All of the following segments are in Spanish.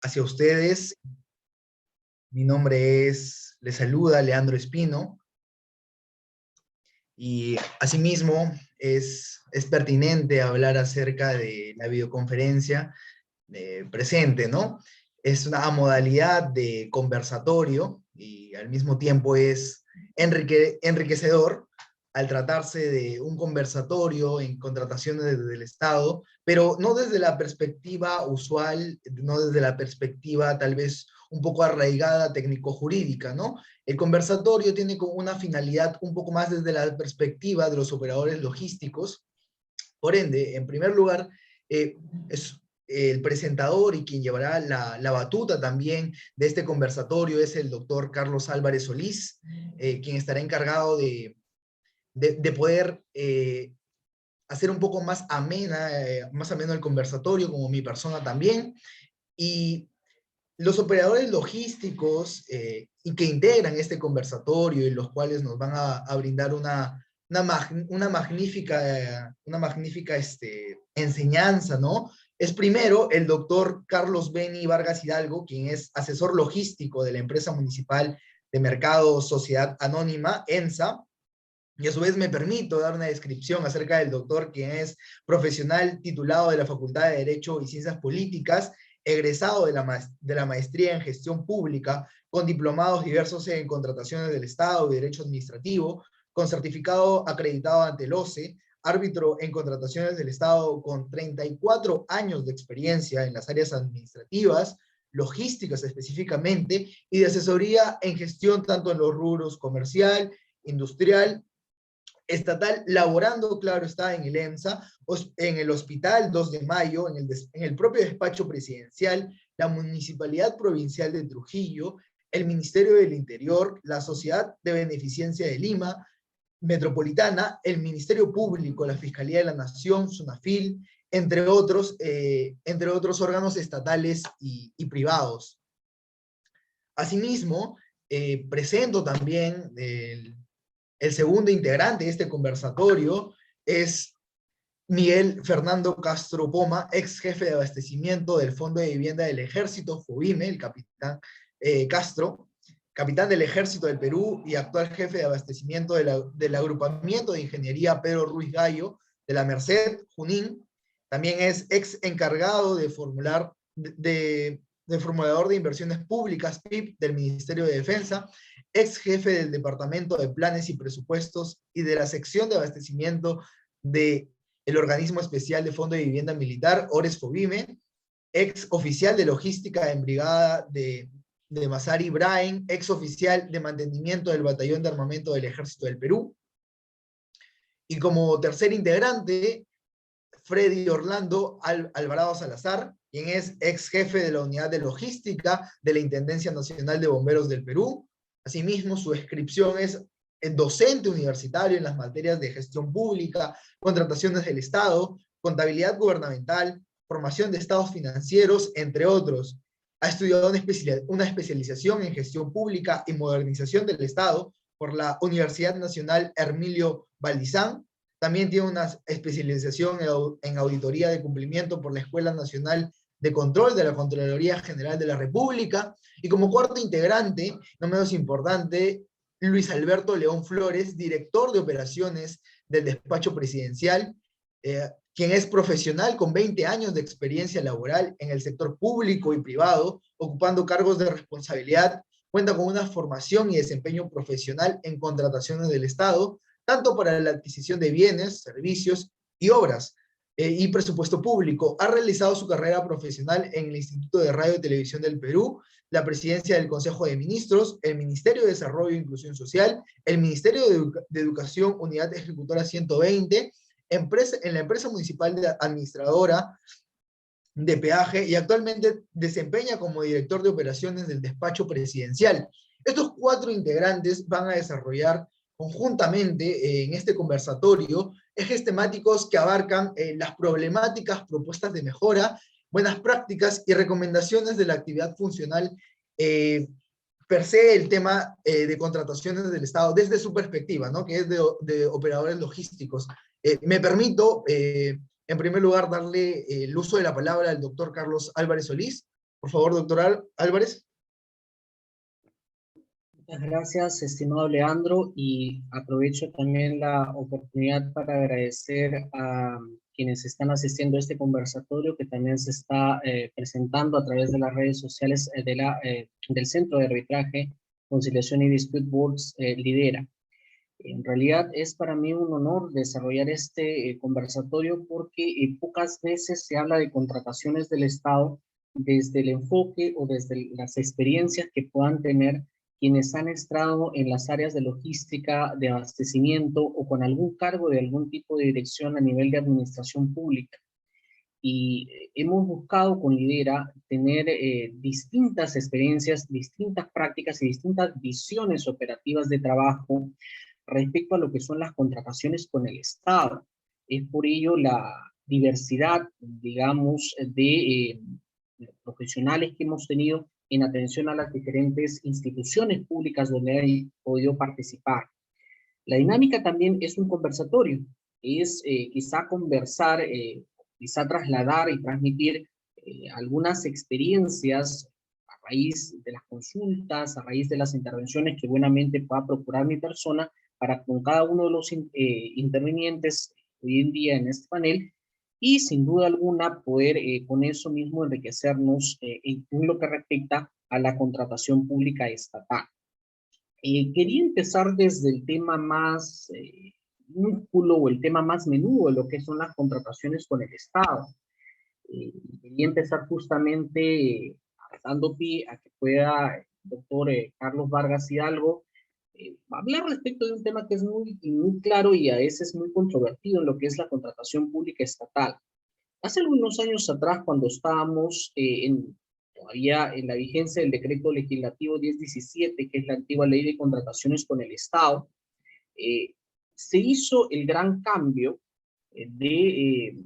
hacia ustedes. Mi nombre les saluda Leandro Espino, y asimismo es pertinente hablar acerca de la videoconferencia presente, ¿no? Es una modalidad de conversatorio y al mismo tiempo es enriquecedor al tratarse de un conversatorio en contrataciones del Estado, pero no desde la perspectiva usual, no desde la perspectiva tal vez un poco arraigada técnico-jurídica, ¿no? El conversatorio tiene como una finalidad un poco más desde la perspectiva de los operadores logísticos. Por ende, en primer lugar, es el presentador y quien llevará la batuta también de este conversatorio es el doctor Carlos Álvarez Solís, quien estará encargado de poder hacer un poco más ameno el conversatorio, como mi persona también. Y los operadores logísticos y que integran este conversatorio y los cuales nos van a brindar una magnífica enseñanza, ¿no? Es primero el doctor Carlos Beni Vargas Hidalgo, quien es asesor logístico de la empresa municipal de mercado Sociedad Anónima, ENSA, y a su vez me permito dar una descripción acerca del doctor, quien es profesional titulado de la Facultad de Derecho y Ciencias Políticas, egresado de la maestría en gestión pública, con diplomados diversos en contrataciones del Estado y derecho administrativo, con certificado acreditado ante el OCE, árbitro en contrataciones del Estado con 34 años de experiencia en las áreas administrativas, logísticas específicamente, y de asesoría en gestión tanto en los rubros comercial, industrial, estatal, laborando, claro está, en el EMSA, en el Hospital 2 de Mayo, en el propio despacho presidencial, la Municipalidad Provincial de Trujillo, el Ministerio del Interior, la Sociedad de Beneficencia de Lima Metropolitana, el Ministerio Público, la Fiscalía de la Nación, SUNAFIL, entre otros órganos estatales y privados. Asimismo, presento también el segundo integrante de este conversatorio, es Miguel Fernando Castro Poma, ex jefe de abastecimiento del Fondo de Vivienda del Ejército, FOVIME, el capitán Castro, capitán del Ejército del Perú y actual jefe de abastecimiento del agrupamiento de ingeniería Pedro Ruiz Gallo de la Merced, Junín. También es ex encargado de formulador de inversiones públicas, PIB, del Ministerio de Defensa, ex jefe del Departamento de Planes y Presupuestos y de la sección de abastecimiento del Organismo Especial de Fondo de Vivienda Militar, ORES FOVIME, ex oficial de logística en brigada de Masari Brain, ex oficial de mantenimiento del Batallón de Armamento del Ejército del Perú. Y como tercer integrante, Freddy Orlando Alvarado Salazar, quien es ex jefe de la Unidad de Logística de la Intendencia Nacional de Bomberos del Perú. Asimismo, su inscripción es docente universitario en las materias de gestión pública, contrataciones del Estado, contabilidad gubernamental, formación de estados financieros, entre otros. Ha estudiado una especialización en gestión pública y modernización del Estado por la Universidad Nacional Hermilio Valdizán. También tiene una especialización en auditoría de cumplimiento por la Escuela Nacional de Control de la Contraloría General de la República. Y como cuarto integrante, no menos importante, Luis Alberto León Flores, director de operaciones del despacho presidencial, quien es profesional con 20 años de experiencia laboral en el sector público y privado, ocupando cargos de responsabilidad, cuenta con una formación y desempeño profesional en contrataciones del Estado, tanto para la adquisición de bienes, servicios y obras, y presupuesto público. Ha realizado su carrera profesional en el Instituto de Radio y Televisión del Perú, la presidencia del Consejo de Ministros, el Ministerio de Desarrollo e Inclusión Social, el Ministerio de Educación, Unidad Ejecutora 120, en la empresa municipal administradora de peaje, y actualmente desempeña como director de operaciones del despacho presidencial. Estos cuatro integrantes van a desarrollar conjuntamente en este conversatorio ejes temáticos que abarcan las problemáticas, propuestas de mejora, buenas prácticas y recomendaciones de la actividad funcional per se, el tema de contrataciones del Estado desde su perspectiva, ¿no? Que es de operadores logísticos. Me permito, en primer lugar, darle el uso de la palabra al doctor Carlos Álvarez Solís. Por favor, doctor Álvarez. Muchas gracias, estimado Leandro, y aprovecho también la oportunidad para agradecer a quienes están asistiendo a este conversatorio que también se está presentando a través de las redes sociales del Centro de Arbitraje, Conciliación y Dispute Boards, Lidera. En realidad es para mí un honor desarrollar este conversatorio porque pocas veces se habla de contrataciones del Estado desde el enfoque o desde las experiencias que puedan tener quienes han estado en las áreas de logística, de abastecimiento o con algún cargo de algún tipo de dirección a nivel de administración pública. Y hemos buscado con Lidera tener distintas experiencias, distintas prácticas y distintas visiones operativas de trabajo respecto a lo que son las contrataciones con el Estado. Es por ello la diversidad, digamos, de profesionales que hemos tenido en atención a las diferentes instituciones públicas donde han podido participar. La dinámica también es un conversatorio, es quizá conversar, quizá trasladar y transmitir algunas experiencias a raíz de las consultas, a raíz de las intervenciones que buenamente pueda procurar mi persona para con cada uno de los intervinientes hoy en día en este panel y sin duda alguna poder con eso mismo enriquecernos en lo que respecta a la contratación pública estatal. Quería empezar desde el tema más músculo o el tema más menudo de lo que son las contrataciones con el Estado. Quería empezar justamente dando pie a que pueda el doctor Carlos Vargas Hidalgo hablar respecto de un tema que es muy claro y a veces muy controvertido en lo que es la contratación pública estatal. Hace algunos años atrás, cuando estábamos todavía en la vigencia del decreto legislativo 1017, que es la antigua ley de contrataciones con el Estado, se hizo el gran cambio de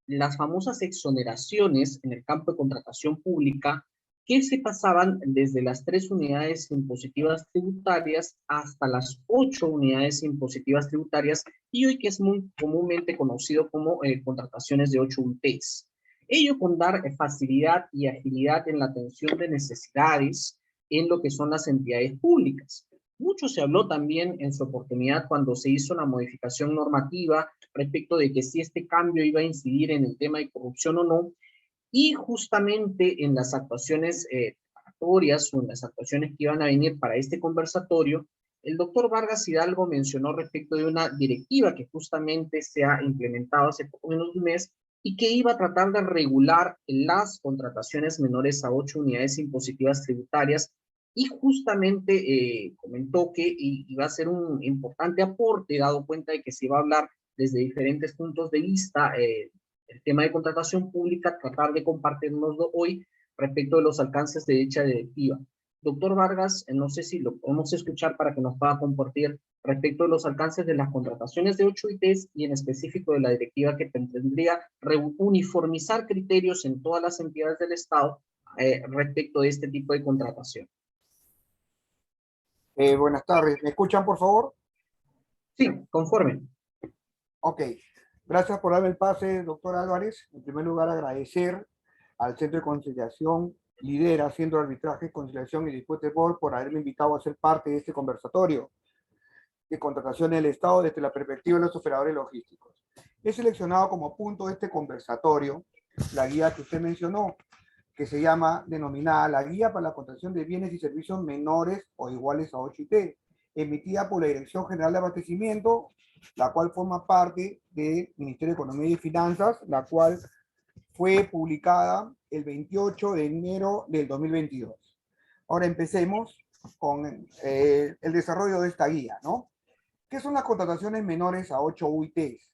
las famosas exoneraciones en el campo de contratación pública que se pasaban desde las 3 unidades impositivas tributarias hasta las 8 unidades impositivas tributarias y hoy que es muy comúnmente conocido como contrataciones de 8 UTs. Ello con dar facilidad y agilidad en la atención de necesidades en lo que son las entidades públicas. Mucho se habló también en su oportunidad cuando se hizo la modificación normativa respecto de que si este cambio iba a incidir en el tema de corrupción o no, y justamente en las actuaciones preparatorias o en las actuaciones que iban a venir para este conversatorio, el doctor Vargas Hidalgo mencionó respecto de una directiva que justamente se ha implementado hace poco menos de un mes y que iba a tratar de regular las contrataciones menores a 8 unidades impositivas tributarias y justamente comentó que iba a ser un importante aporte, dado cuenta de que se iba a hablar desde diferentes puntos de vista el tema de contratación pública, tratar de compartirnoslo hoy respecto de los alcances de dicha directiva. Doctor Vargas, no sé si lo podemos escuchar para que nos pueda compartir respecto de los alcances de las contrataciones de 8 ITs y en específico de la directiva que pretendría uniformizar criterios en todas las entidades del Estado respecto de este tipo de contratación. Buenas tardes. ¿Me escuchan, por favor? Sí, conforme. Ok. Gracias por darme el pase, doctor Álvarez. En primer lugar, agradecer al Centro de Conciliación Lidera, Centro de Arbitraje, Conciliación y Dispute Board por haberme invitado a ser parte de este conversatorio de contratación del Estado desde la perspectiva de los operadores logísticos. He seleccionado como punto de este conversatorio la guía que usted mencionó, que se llama, denominada la Guía para la Contratación de Bienes y Servicios Menores o Iguales a 8 IT, emitida por la Dirección General de Abastecimiento, la cual forma parte del Ministerio de Economía y Finanzas, la cual fue publicada el 28 de enero del 2022. Ahora empecemos con el desarrollo de esta guía, ¿no? ¿Qué son las contrataciones menores a 8 UITs?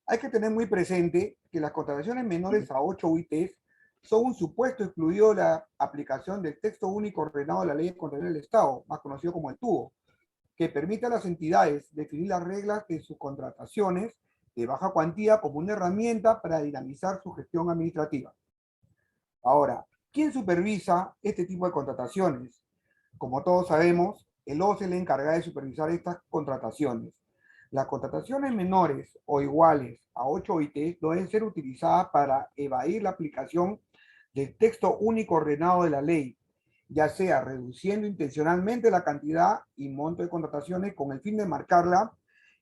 Hay que tener muy presente que las contrataciones menores a 8 UITs son un supuesto excluido de la aplicación del texto único ordenado de la Ley de Contratación del Estado, más conocido como el TUO, que permite a las entidades definir las reglas de sus contrataciones de baja cuantía como una herramienta para dinamizar su gestión administrativa. Ahora, ¿quién supervisa este tipo de contrataciones? Como todos sabemos, el OCE es la encargada de supervisar estas contrataciones. Las contrataciones menores o iguales a 8 OIT no deben ser utilizadas para evadir la aplicación del texto único ordenado de la ley, ya sea reduciendo intencionalmente la cantidad y monto de contrataciones con el fin de marcarla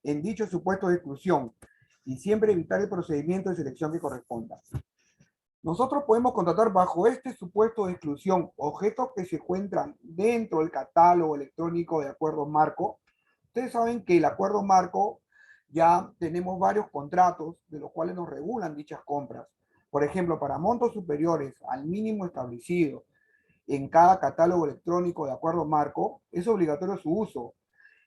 en dicho supuesto de exclusión y siempre evitar el procedimiento de selección que corresponda. Nosotros podemos contratar bajo este supuesto de exclusión objetos que se encuentran dentro del catálogo electrónico de acuerdo marco. Ustedes saben que el acuerdo marco ya tenemos varios contratos de los cuales nos regulan dichas compras. Por ejemplo, para montos superiores al mínimo establecido en cada catálogo electrónico de acuerdo marco, es obligatorio su uso.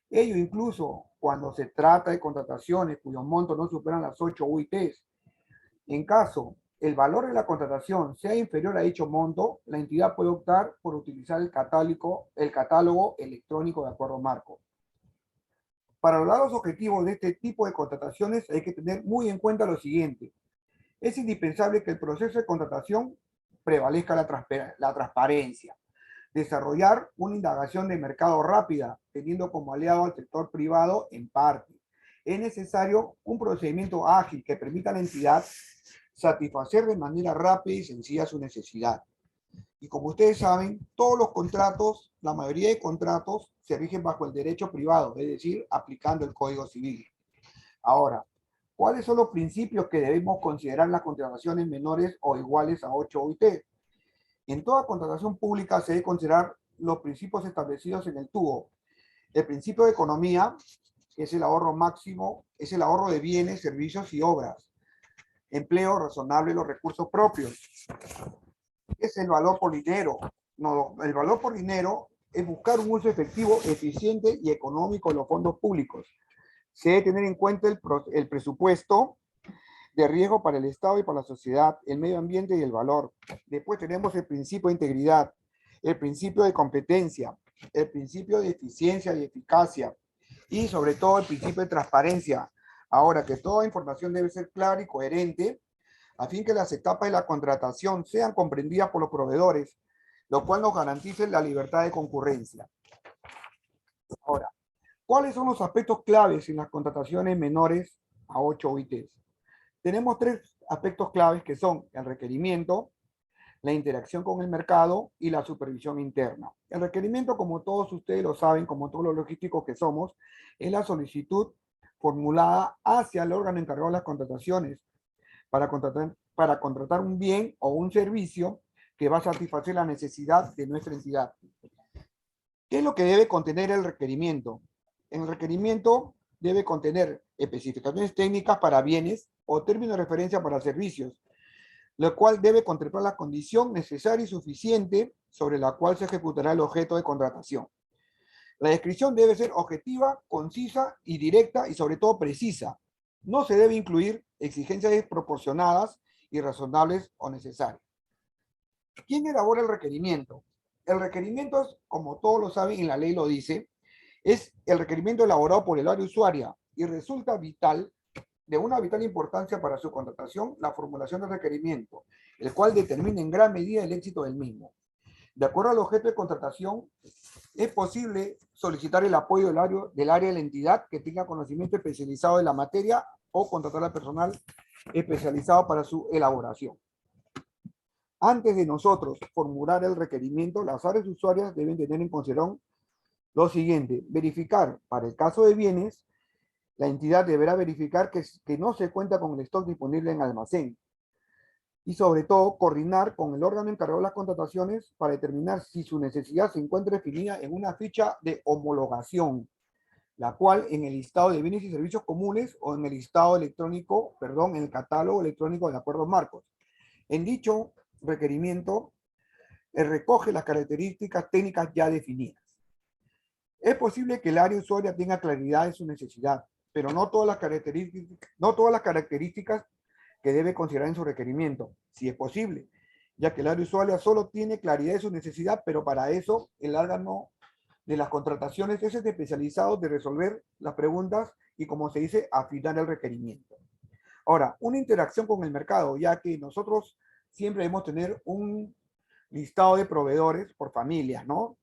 Ello incluso cuando se trata de contrataciones cuyos montos no superan las 8 UITs. En caso el valor de la contratación sea inferior a dicho monto, la entidad puede optar por utilizar el catálogo electrónico de acuerdo marco. Para lograr los objetivos de este tipo de contrataciones hay que tener muy en cuenta lo siguiente. Es indispensable que el proceso de contratación prevalezca la transparencia. Desarrollar una indagación de mercado rápida, teniendo como aliado al sector privado en parte. Es necesario un procedimiento ágil que permita a la entidad satisfacer de manera rápida y sencilla su necesidad. Y como ustedes saben, todos los contratos, la mayoría de contratos, se rigen bajo el derecho privado, es decir, aplicando el Código Civil. Ahora, ¿cuáles son los principios que debemos considerar en las contrataciones menores o iguales a 8 OIT? En toda contratación pública se debe considerar los principios establecidos en el TUO. El principio de economía, que es el ahorro máximo, es el ahorro de bienes, servicios y obras. Empleo razonable de los recursos propios. Es el valor por dinero. No, el valor por dinero es buscar un uso efectivo, eficiente y económico de los fondos públicos. Se debe tener en cuenta el presupuesto de riesgo para el Estado y para la sociedad, el medio ambiente y el valor. Después tenemos el principio de integridad, el principio de competencia, el principio de eficiencia y eficacia y sobre todo el principio de transparencia. Ahora que toda información debe ser clara y coherente a fin que las etapas de la contratación sean comprendidas por los proveedores, lo cual nos garantice la libertad de concurrencia. Ahora, ¿cuáles son los aspectos claves en las contrataciones menores a 8 OITs? Tenemos 3 aspectos claves que son el requerimiento, la interacción con el mercado y la supervisión interna. El requerimiento, como todos ustedes lo saben, como todos los logísticos que somos, es la solicitud formulada hacia el órgano encargado de las contrataciones para contratar un bien o un servicio que va a satisfacer la necesidad de nuestra entidad. ¿Qué es lo que debe contener el requerimiento? El requerimiento debe contener especificaciones técnicas para bienes o términos de referencia para servicios, lo cual debe contemplar la condición necesaria y suficiente sobre la cual se ejecutará el objeto de contratación. La descripción debe ser objetiva, concisa y directa y sobre todo precisa. No se debe incluir exigencias desproporcionadas, irrazonables o necesarias. ¿Quién elabora el requerimiento? El requerimiento, como todos lo saben y la ley lo dice, es el requerimiento elaborado por el área usuaria y resulta de una vital importancia para su contratación, la formulación del requerimiento, el cual determina en gran medida el éxito del mismo. De acuerdo al objeto de contratación, es posible solicitar el apoyo del área de la entidad que tenga conocimiento especializado de la materia o contratar al personal especializado para su elaboración. Antes de nosotros formular el requerimiento, las áreas usuarias deben tener en consideración lo siguiente: verificar, para el caso de bienes, la entidad deberá verificar que no se cuenta con el stock disponible en almacén. Y sobre todo, coordinar con el órgano encargado de las contrataciones para determinar si su necesidad se encuentra definida en una ficha de homologación, la cual en el listado de bienes y servicios comunes o en el listado electrónico, en el catálogo electrónico de acuerdos marcos. En dicho requerimiento, recoge las características técnicas ya definidas. Es posible que el área usuaria tenga claridad en su necesidad, pero no todas las características que debe considerar en su requerimiento, si es posible, ya que el área usuaria solo tiene claridad de su necesidad, pero para eso el órgano de las contrataciones es especializado de resolver las preguntas y, como se dice, afinar el requerimiento. Ahora, una interacción con el mercado, ya que nosotros siempre debemos tener un listado de proveedores por familias, ¿no?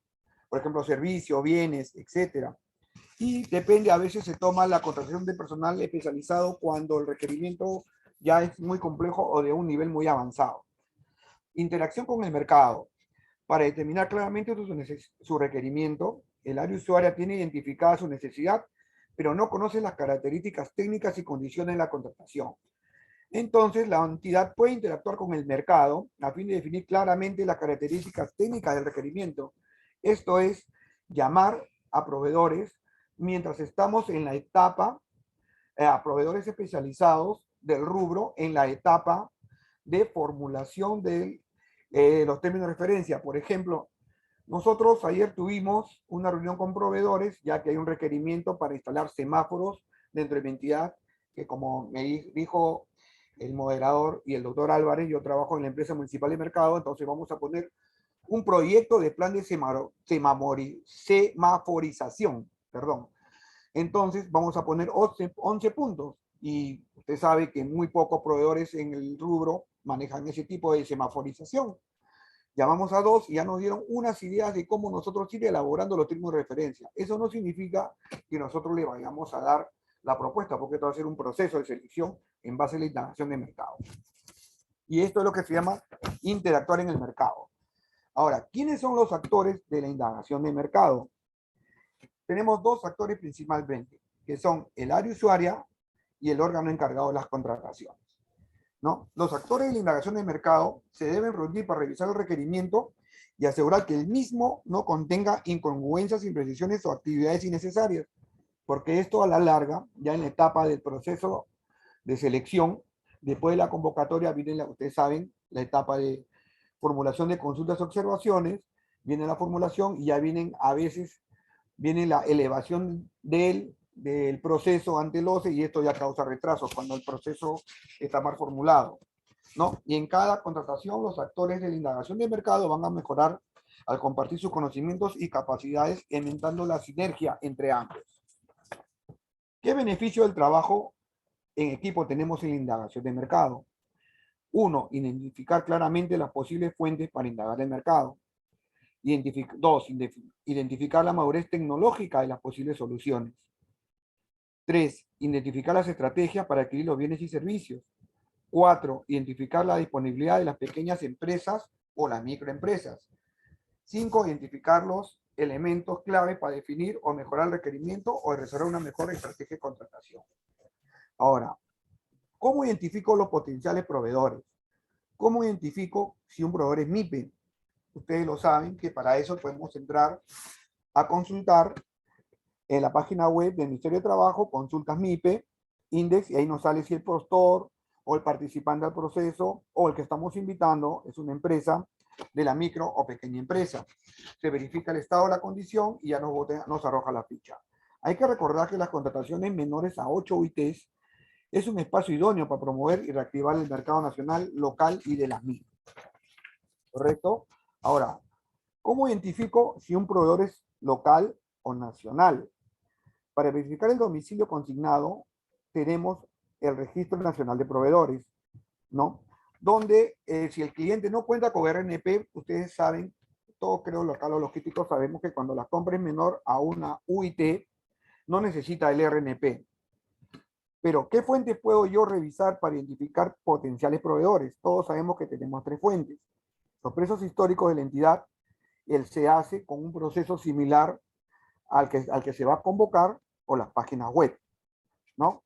Por ejemplo, servicios, bienes, etcétera. Y depende, a veces se toma la contratación de personal especializado cuando el requerimiento ya es muy complejo o de un nivel muy avanzado. Interacción con el mercado. Para determinar claramente su requerimiento, el área usuaria tiene identificada su necesidad, pero no conoce las características técnicas y condiciones de la contratación. Entonces, la entidad puede interactuar con el mercado a fin de definir claramente las características técnicas del requerimiento. Esto es, llamar a proveedores mientras estamos en la etapa, a proveedores especializados del rubro en la etapa de formulación de los términos de referencia. Por ejemplo, nosotros ayer tuvimos una reunión con proveedores, ya que hay un requerimiento para instalar semáforos dentro de mi entidad, que como me dijo el moderador y el doctor Álvarez, yo trabajo en la empresa municipal de mercado, entonces vamos a poner un proyecto de plan de semaforización, perdón. Entonces vamos a poner 11 puntos, y usted sabe que muy pocos proveedores en el rubro manejan ese tipo de semaforización. Llamamos a 2 y ya nos dieron unas ideas de cómo nosotros ir elaborando los términos de referencia. Eso no significa que nosotros le vayamos a dar la propuesta, porque esto va a ser un proceso de selección en base a la indagación de mercado. Y esto es lo que se llama interactuar en el mercado. Ahora, ¿quiénes son los actores de la indagación de mercado? Tenemos dos actores principalmente, que son el área usuaria y el órgano encargado de las contrataciones, ¿no? Los actores de la indagación de mercado se deben reunir para revisar el requerimiento y asegurar que el mismo no contenga incongruencias, imprecisiones o actividades innecesarias, porque esto a la larga, ya en la etapa del proceso de selección, después de la convocatoria viene, ustedes saben, la etapa de formulación de consultas y observaciones, viene la formulación y ya vienen a veces, viene la elevación del proceso ante el OCE, y esto ya causa retrasos cuando el proceso está mal formulado, ¿no? Y en cada contratación los actores de la indagación de mercado van a mejorar al compartir sus conocimientos y capacidades, aumentando la sinergia entre ambos. ¿Qué beneficio del trabajo en equipo tenemos en la indagación de mercado? 1. Identificar claramente las posibles fuentes para indagar el mercado. 2. Identificar la madurez tecnológica de las posibles soluciones. 3. Identificar las estrategias para adquirir los bienes y servicios. 4. Identificar la disponibilidad de las pequeñas empresas o las microempresas. 5. Identificar los elementos clave para definir o mejorar el requerimiento o desarrollar una mejor estrategia de contratación. Ahora, ¿cómo identifico los potenciales proveedores? ¿Cómo identifico si un proveedor es MIPE? Ustedes lo saben que para eso podemos entrar a consultar en la página web del Ministerio de Trabajo, consultas MIPE, Index, y ahí nos sale si el postor o el participante del proceso o el que estamos invitando es una empresa de la micro o pequeña empresa. Se verifica el estado de la condición y ya nos arroja la ficha. Hay que recordar que las contrataciones menores a 8 UITs es un espacio idóneo para promover y reactivar el mercado nacional, local y de las micro. ¿Correcto? Ahora, ¿cómo identifico si un proveedor es local o nacional? Para verificar el domicilio consignado, tenemos el Registro Nacional de Proveedores, ¿no? Donde si el cliente no cuenta con RNP, ustedes saben, todos creo local o logísticos sabemos que cuando la compra es menor a una UIT, no necesita el RNP. Pero, ¿qué fuentes puedo yo revisar para identificar potenciales proveedores? Todos sabemos que tenemos 3 fuentes. Los precios históricos de la entidad, se hace con un proceso similar al que se va a convocar, o las páginas web, ¿no?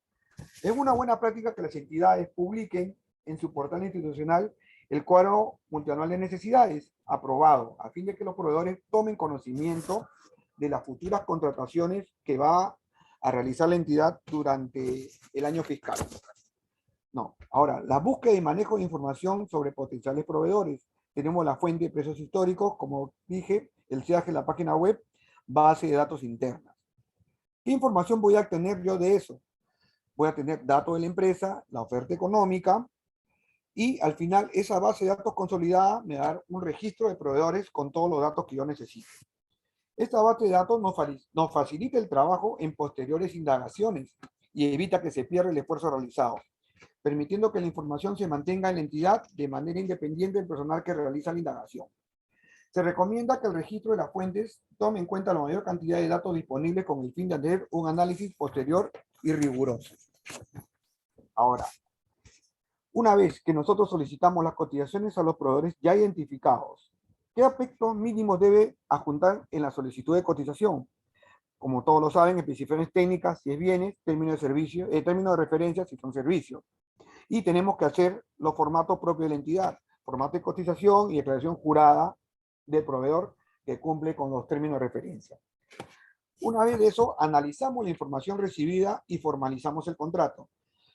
Es una buena práctica que las entidades publiquen en su portal institucional el cuadro multianual de necesidades aprobado, a fin de que los proveedores tomen conocimiento de las futuras contrataciones que va a realizar la entidad durante el año fiscal. No. Ahora, la búsqueda y manejo de información sobre potenciales proveedores. Tenemos la fuente de precios históricos, como dije, el CEAGE, la página web, base de datos interna. ¿Qué información voy a obtener yo de eso? Voy a tener datos de la empresa, la oferta económica, y al final esa base de datos consolidada me va a dar un registro de proveedores con todos los datos que yo necesito. Esta base de datos nos facilita el trabajo en posteriores indagaciones y evita que se pierda el esfuerzo realizado, permitiendo que la información se mantenga en la entidad de manera independiente del personal que realiza la indagación. Se recomienda que el registro de las fuentes tome en cuenta la mayor cantidad de datos disponibles con el fin de hacer un análisis posterior y riguroso. Ahora, Una vez que nosotros solicitamos las cotizaciones a los proveedores ya identificados, ¿qué aspectos mínimos debe adjuntar en la solicitud de cotización? Como todos lo saben, especificaciones técnicas, si es bienes, términos de servicio, términos de referencia, si son servicios. Y tenemos que hacer los formatos propios de la entidad, formato de cotización y declaración jurada del proveedor que cumple con los términos de referencia. Una vez de eso, analizamos la información recibida y formalizamos el contrato.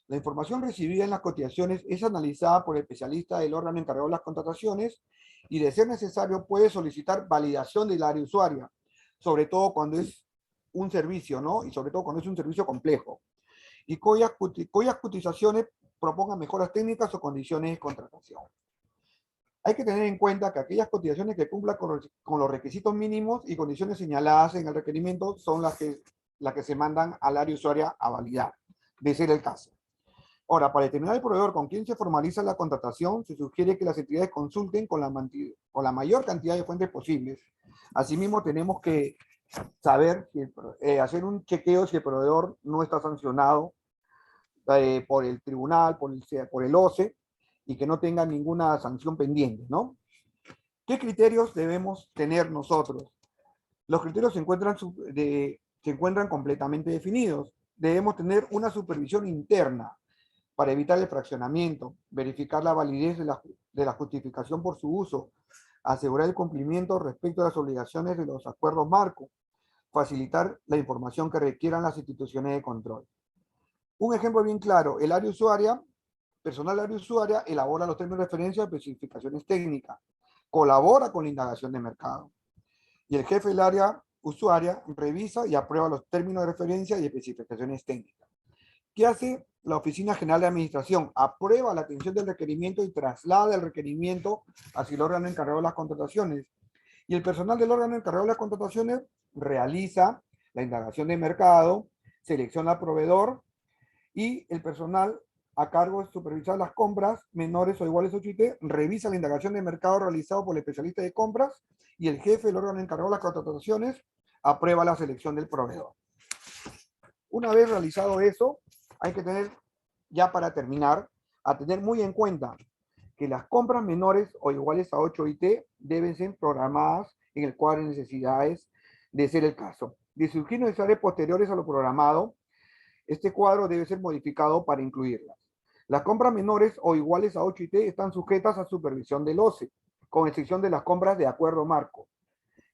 La información recibida en las cotizaciones es analizada por el especialista del órgano encargado de las contrataciones y, de ser necesario, puede solicitar validación del área usuaria, sobre todo cuando es un servicio, ¿no? Y sobre todo cuando es un servicio complejo. Y cuyas cotizaciones propongan mejoras técnicas o condiciones de contratación. Hay que tener en cuenta que aquellas cotizaciones que cumplan con los requisitos mínimos y condiciones señaladas en el requerimiento son las que se mandan al área usuaria a validar, de ser el caso. Ahora, para determinar el proveedor con quien se formaliza la contratación, se sugiere que las entidades consulten con la mayor cantidad de fuentes posibles. Asimismo, tenemos que saber, hacer un chequeo si el proveedor no está sancionado por el tribunal, por el OCE, y que no tenga ninguna sanción pendiente, ¿no? ¿Qué criterios debemos tener nosotros? Los criterios se encuentran completamente definidos. Debemos tener una supervisión interna para evitar el fraccionamiento, verificar la validez de la justificación por su uso, asegurar el cumplimiento respecto a las obligaciones de los acuerdos marco, facilitar la información que requieran las instituciones de control. Un ejemplo bien claro, el área usuaria, personal del área usuaria elabora los términos de referencia de especificaciones técnicas, colabora con la indagación de mercado. Y el jefe del área usuaria revisa y aprueba los términos de referencia y especificaciones técnicas. ¿Qué hace la Oficina General de Administración? Aprueba la atención del requerimiento y traslada el requerimiento hacia el órgano encargado de las contrataciones. Y el personal del órgano encargado de las contrataciones realiza la indagación de mercado, selecciona al proveedor y el personal a cargo de supervisar las compras menores o iguales a 8IT revisa la indagación de mercado realizado por el especialista de compras y el jefe del órgano encargado de las contrataciones aprueba la selección del proveedor. Una vez realizado eso, hay que tener, ya para terminar, a tener muy en cuenta que las compras menores o iguales a 8 IT deben ser programadas en el cuadro de necesidades de ser el caso. De surgir necesidades posteriores a lo programado, este cuadro debe ser modificado para incluirlas. Las compras menores o iguales a 8 IT están sujetas a supervisión del OCE, con excepción de las compras de acuerdo marco.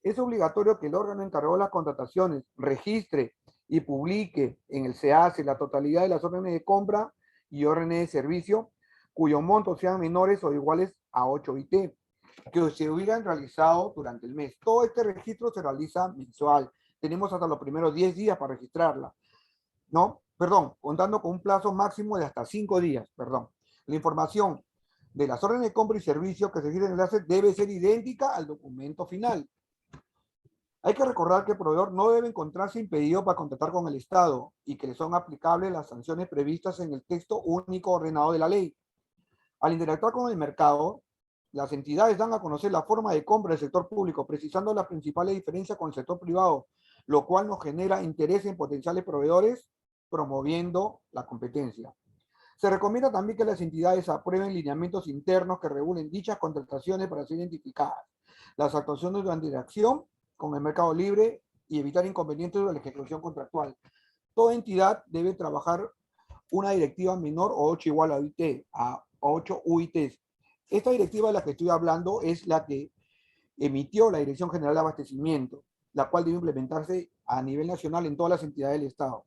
Es obligatorio que el órgano encargado de las contrataciones registre y publique en el SEACE la totalidad de las órdenes de compra y órdenes de servicio cuyo monto sean menores o iguales a 8 IT, que se hubieran realizado durante el mes. Todo este registro se realiza mensual. Tenemos hasta los primeros 10 días para registrarla. ¿No? Perdón, contando con un plazo máximo de hasta 5 días, perdón. La información de las órdenes de compra y servicio que se registran en el enlace debe ser idéntica al documento final. Hay que recordar que el proveedor no debe encontrarse impedido para contratar con el Estado y que le son aplicables las sanciones previstas en el texto único ordenado de la ley. Al interactuar con el mercado, las entidades dan a conocer la forma de compra del sector público, precisando las principales diferencias con el sector privado, lo cual nos genera interés en potenciales proveedores, promoviendo la competencia. Se recomienda también que las entidades aprueben lineamientos internos que regulen dichas contrataciones para ser identificadas, las actuaciones de interacción con el mercado libre y evitar inconvenientes de la ejecución contractual. Toda entidad debe trabajar una directiva menor o 8 igual a UIT, a 8 UITs. Esta directiva de la que estoy hablando es la que emitió la Dirección General de Abastecimiento, la cual debe implementarse a nivel nacional en todas las entidades del Estado.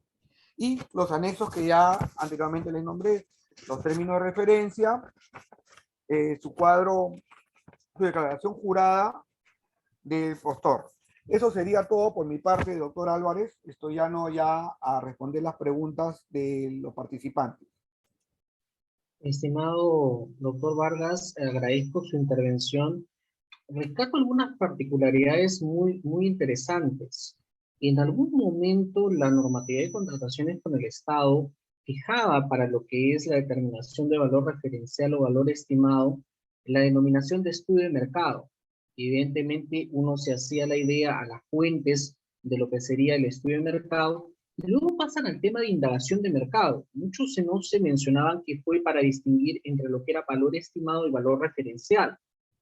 Y los anexos que ya anteriormente les nombré, los términos de referencia, su cuadro, su declaración jurada del postor. Eso sería todo por mi parte, doctor Álvarez. Estoy ya a responder las preguntas de los participantes. Estimado doctor Vargas, agradezco su intervención. Rescato algunas particularidades muy interesantes. En algún momento la normatividad de contrataciones con el Estado fijaba para lo que es la determinación de valor referencial o valor estimado la denominación de estudio de mercado. Evidentemente uno se hacía la idea a las fuentes de lo que sería el estudio de mercado Y luego pasan al tema de indagación de mercado. Muchos no se mencionaban que fue para distinguir entre lo que era valor estimado y valor referencial,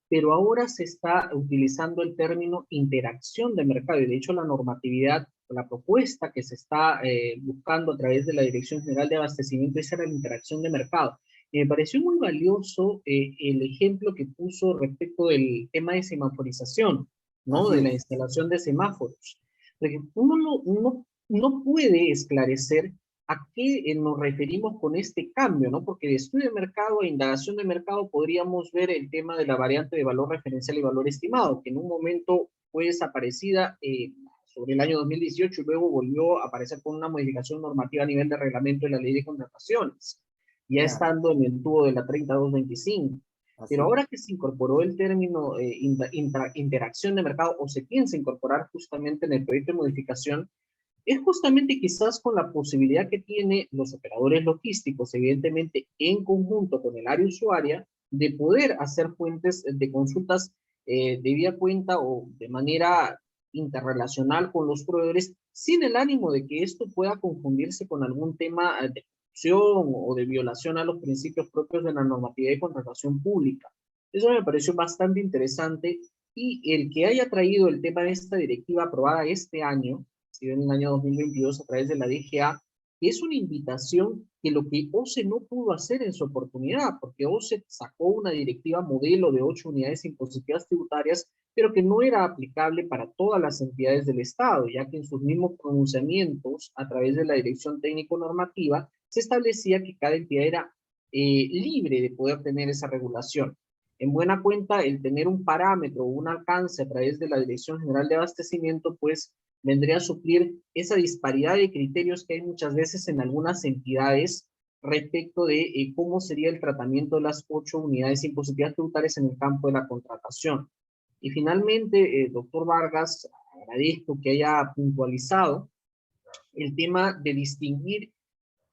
pero ahora se está utilizando el término interacción de mercado, y de hecho la normatividad, la propuesta que se está buscando a través de la Dirección General de Abastecimiento es la interacción de mercado. Y me pareció muy valioso el ejemplo que puso respecto del tema de semaforización, ¿no? Así De la es. instalación de semáforos. Porque no puede esclarecer a qué nos referimos con este cambio, ¿no? Porque de estudio de mercado e indagación de mercado podríamos ver el tema de la variante de valor referencial y valor estimado, que en un momento fue desaparecida sobre el año 2018 y luego volvió a aparecer con una modificación normativa a nivel de reglamento de la ley de contrataciones, ya Ya, estando en el tubo de la 3225. así Pero es. ahora que se incorporó el término interacción de mercado, o se piensa incorporar justamente en el proyecto de modificación, es justamente quizás con la posibilidad que tienen los operadores logísticos, evidentemente en conjunto con el área usuaria, de poder hacer fuentes de consultas de vía cuenta o de manera interrelacional con los proveedores, sin el ánimo de que esto pueda confundirse con algún tema de corrupción o de violación a los principios propios de la normatividad de contratación pública. Eso me pareció bastante interesante, y el que haya traído el tema de esta directiva aprobada este año, en el año 2022 a través de la DGA, que es una invitación que lo que OCE no pudo hacer en su oportunidad, porque OCE sacó una directiva modelo de 8 unidades impositivas tributarias, pero que no era aplicable para todas las entidades del Estado, ya que en sus mismos pronunciamientos, a través de la Dirección Técnico-Normativa, se establecía que cada entidad era libre de poder tener esa regulación. En buena cuenta, el tener un parámetro o un alcance a través de la Dirección General de Abastecimiento, pues vendría a suplir esa disparidad de criterios que hay muchas veces en algunas entidades respecto de cómo sería el tratamiento de las 8 unidades impositivas tributarias en el campo de la contratación. Y finalmente, doctor Vargas, agradezco que haya puntualizado el tema de distinguir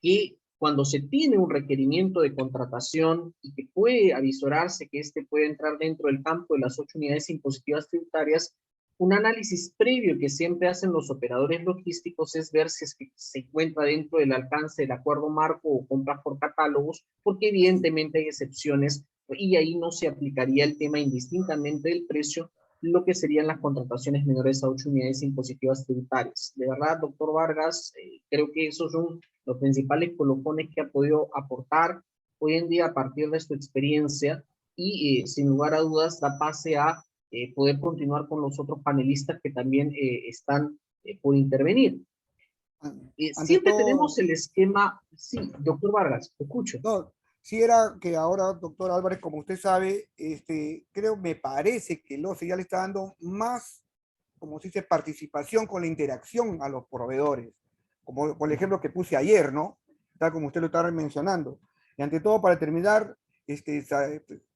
que cuando se tiene un requerimiento de contratación y que puede avisorarse que este puede entrar dentro del campo de las 8 unidades impositivas tributarias, un análisis previo que siempre hacen los operadores logísticos es ver si es que se encuentra dentro del alcance del acuerdo marco o compras por catálogos, porque evidentemente hay excepciones y ahí no se aplicaría el tema indistintamente del precio, lo que serían las contrataciones menores a 8 unidades impositivas tributarias. De verdad, doctor Vargas, creo que esos son los principales colocones que ha podido aportar hoy en día a partir de su experiencia, y sin lugar a dudas da pase a poder continuar con los otros panelistas que también están por intervenir. Ante Siempre tenemos todo, el esquema, sí, doctor Vargas, te escucho. no, sí era que ahora, doctor Álvarez, como usted sabe, creo, me parece que el OCE ya le está dando más, como se dice, participación con la interacción a los proveedores, como por el ejemplo que puse ayer, ¿no? Tal como usted lo estaba mencionando. Y ante todo, para terminar,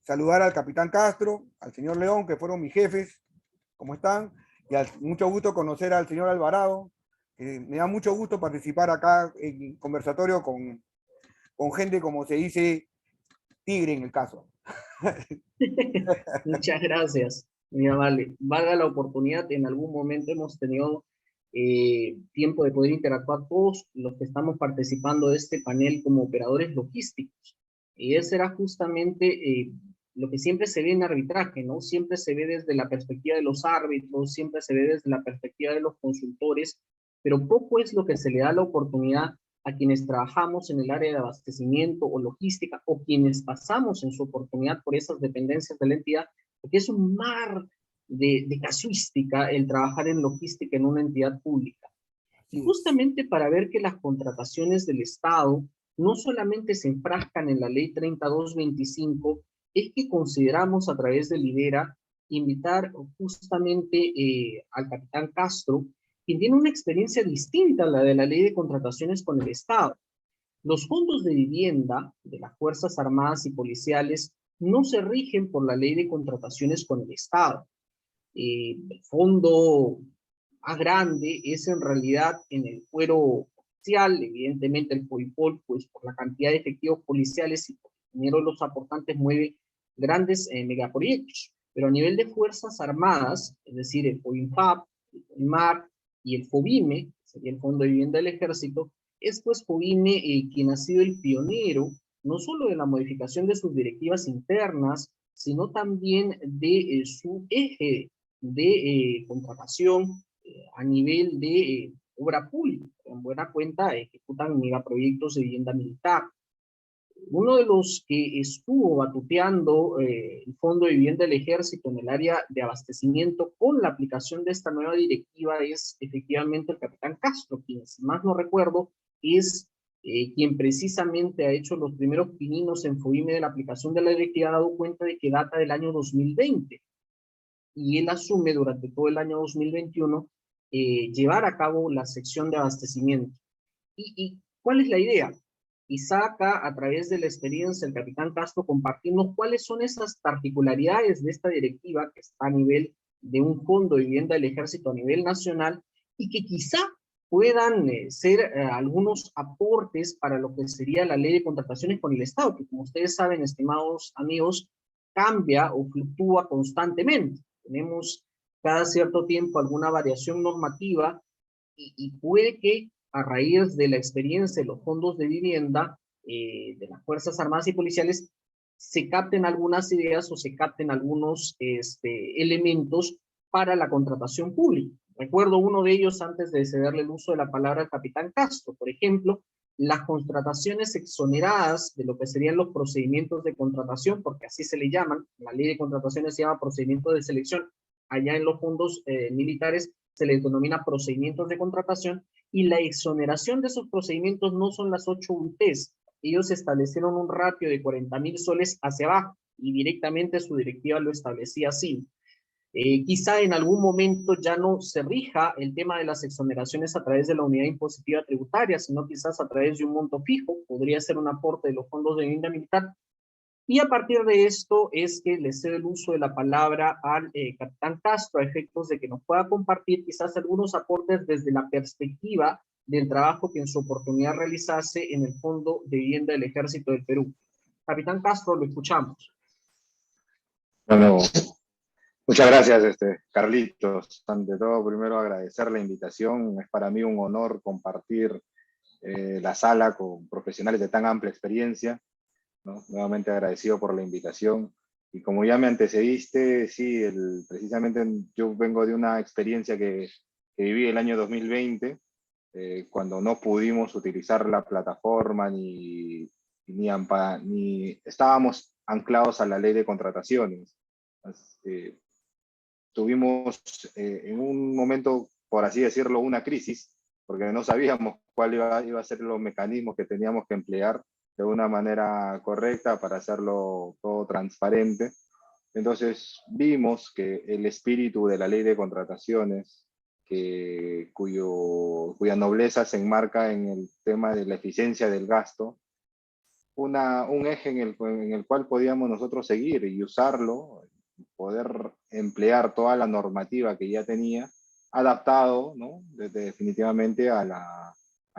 saludar al capitán Castro, al señor León, que fueron mis jefes, ¿cómo están? Y mucho gusto conocer al señor Alvarado. Me da mucho gusto participar acá en conversatorio con gente, como se dice, tigre en el caso. Muchas gracias, mi amable. Valga la oportunidad, en algún momento hemos tenido tiempo de poder interactuar todos los que estamos participando de este panel como operadores logísticos. Y ese era justamente lo que siempre se ve en arbitraje, ¿no? Siempre se ve desde la perspectiva de los árbitros, siempre se ve desde la perspectiva de los consultores, pero poco es lo que se le da la oportunidad a quienes trabajamos en el área de abastecimiento o logística, o quienes pasamos en su oportunidad por esas dependencias de la entidad, porque es un mar de casuística el trabajar en logística en una entidad pública. Y Así es. justamente para ver que las contrataciones del Estado no solamente se enfrascan en la ley 3225, es que consideramos a través de Lidera invitar justamente al capitán Castro, quien tiene una experiencia distinta a la de la ley de contrataciones con el Estado. Los fondos de vivienda de las Fuerzas Armadas y Policiales no se rigen por la ley de contrataciones con el Estado. El fondo más grande es en realidad en el fuero policial, evidentemente el POIPOL, pues por la cantidad de efectivos policiales y por el dinero de los aportantes mueve grandes megaproyectos. Pero a nivel de Fuerzas Armadas, es decir, el FOINFAP, el FOIMAR y el FOBIME, sería el Fondo de Vivienda del Ejército, es pues FOVIME quien ha sido el pionero, no solo de la modificación de sus directivas internas, sino también de su eje de contratación a nivel de obra pública. En buena cuenta, ejecutan megaproyectos de vivienda militar. Uno de los que estuvo batuteando el Fondo de Vivienda del Ejército en el área de abastecimiento con la aplicación de esta nueva directiva es efectivamente el capitán Castro, quien, si más no recuerdo, es quien precisamente ha hecho los primeros pininos en FOVIME de la aplicación de la directiva, ha dado cuenta de que data del año 2020. Y él asume durante todo el año 2021 llevar a cabo la sección de abastecimiento. ¿Y cuál es la idea? Quizá acá, a través de la experiencia del capitán Castro, compartimos cuáles son esas particularidades de esta directiva que está a nivel de un fondo de vivienda del Ejército a nivel nacional y que quizá puedan ser algunos aportes para lo que sería la ley de contrataciones con el Estado, que como ustedes saben, estimados amigos, cambia o fluctúa constantemente. Tenemos cada cierto tiempo alguna variación normativa y puede que a raíz de la experiencia de los fondos de vivienda de las Fuerzas Armadas y Policiales se capten algunas ideas o se capten algunos elementos para la contratación pública. Recuerdo uno de ellos antes de cederle el uso de la palabra al capitán Castro. Por ejemplo, las contrataciones exoneradas de lo que serían los procedimientos de contratación, porque así se le llaman, la ley de contrataciones se llama procedimiento de selección, allá en los fondos militares se les denomina procedimientos de contratación, y la exoneración de esos procedimientos no son las 8 UTs. Ellos establecieron un ratio de 40.000 soles hacia abajo, y directamente su directiva lo establecía así. Quizá en algún momento ya no se rija el tema de las exoneraciones a través de la unidad impositiva tributaria, sino quizás a través de un monto fijo, podría ser un aporte de los fondos de vivienda militar. Y a partir de esto es que le cedo el uso de la palabra al capitán Castro, a efectos de que nos pueda compartir quizás algunos aportes desde la perspectiva del trabajo que en su oportunidad realizase en el Fondo de Vivienda del Ejército del Perú. Capitán Castro, lo escuchamos. Bueno, muchas gracias, Carlitos. Ante todo, primero agradecer la invitación. Es para mí un honor compartir la sala con profesionales de tan amplia experiencia, ¿no? Nuevamente agradecido por la invitación. Y como ya me antecediste, sí, precisamente yo vengo de una experiencia que viví el año 2020, cuando no pudimos utilizar la plataforma ni estábamos anclados a la ley de contrataciones. Tuvimos en un momento, por así decirlo, una crisis, porque no sabíamos cuál iba a ser los mecanismos que teníamos que emplear de una manera correcta para hacerlo todo transparente. Entonces vimos que el espíritu de la ley de contrataciones, cuya nobleza se enmarca en el tema de la eficiencia del gasto, un eje en el cual podíamos nosotros seguir y usarlo, poder emplear toda la normativa que ya tenía, adaptado, ¿no? Definitivamente a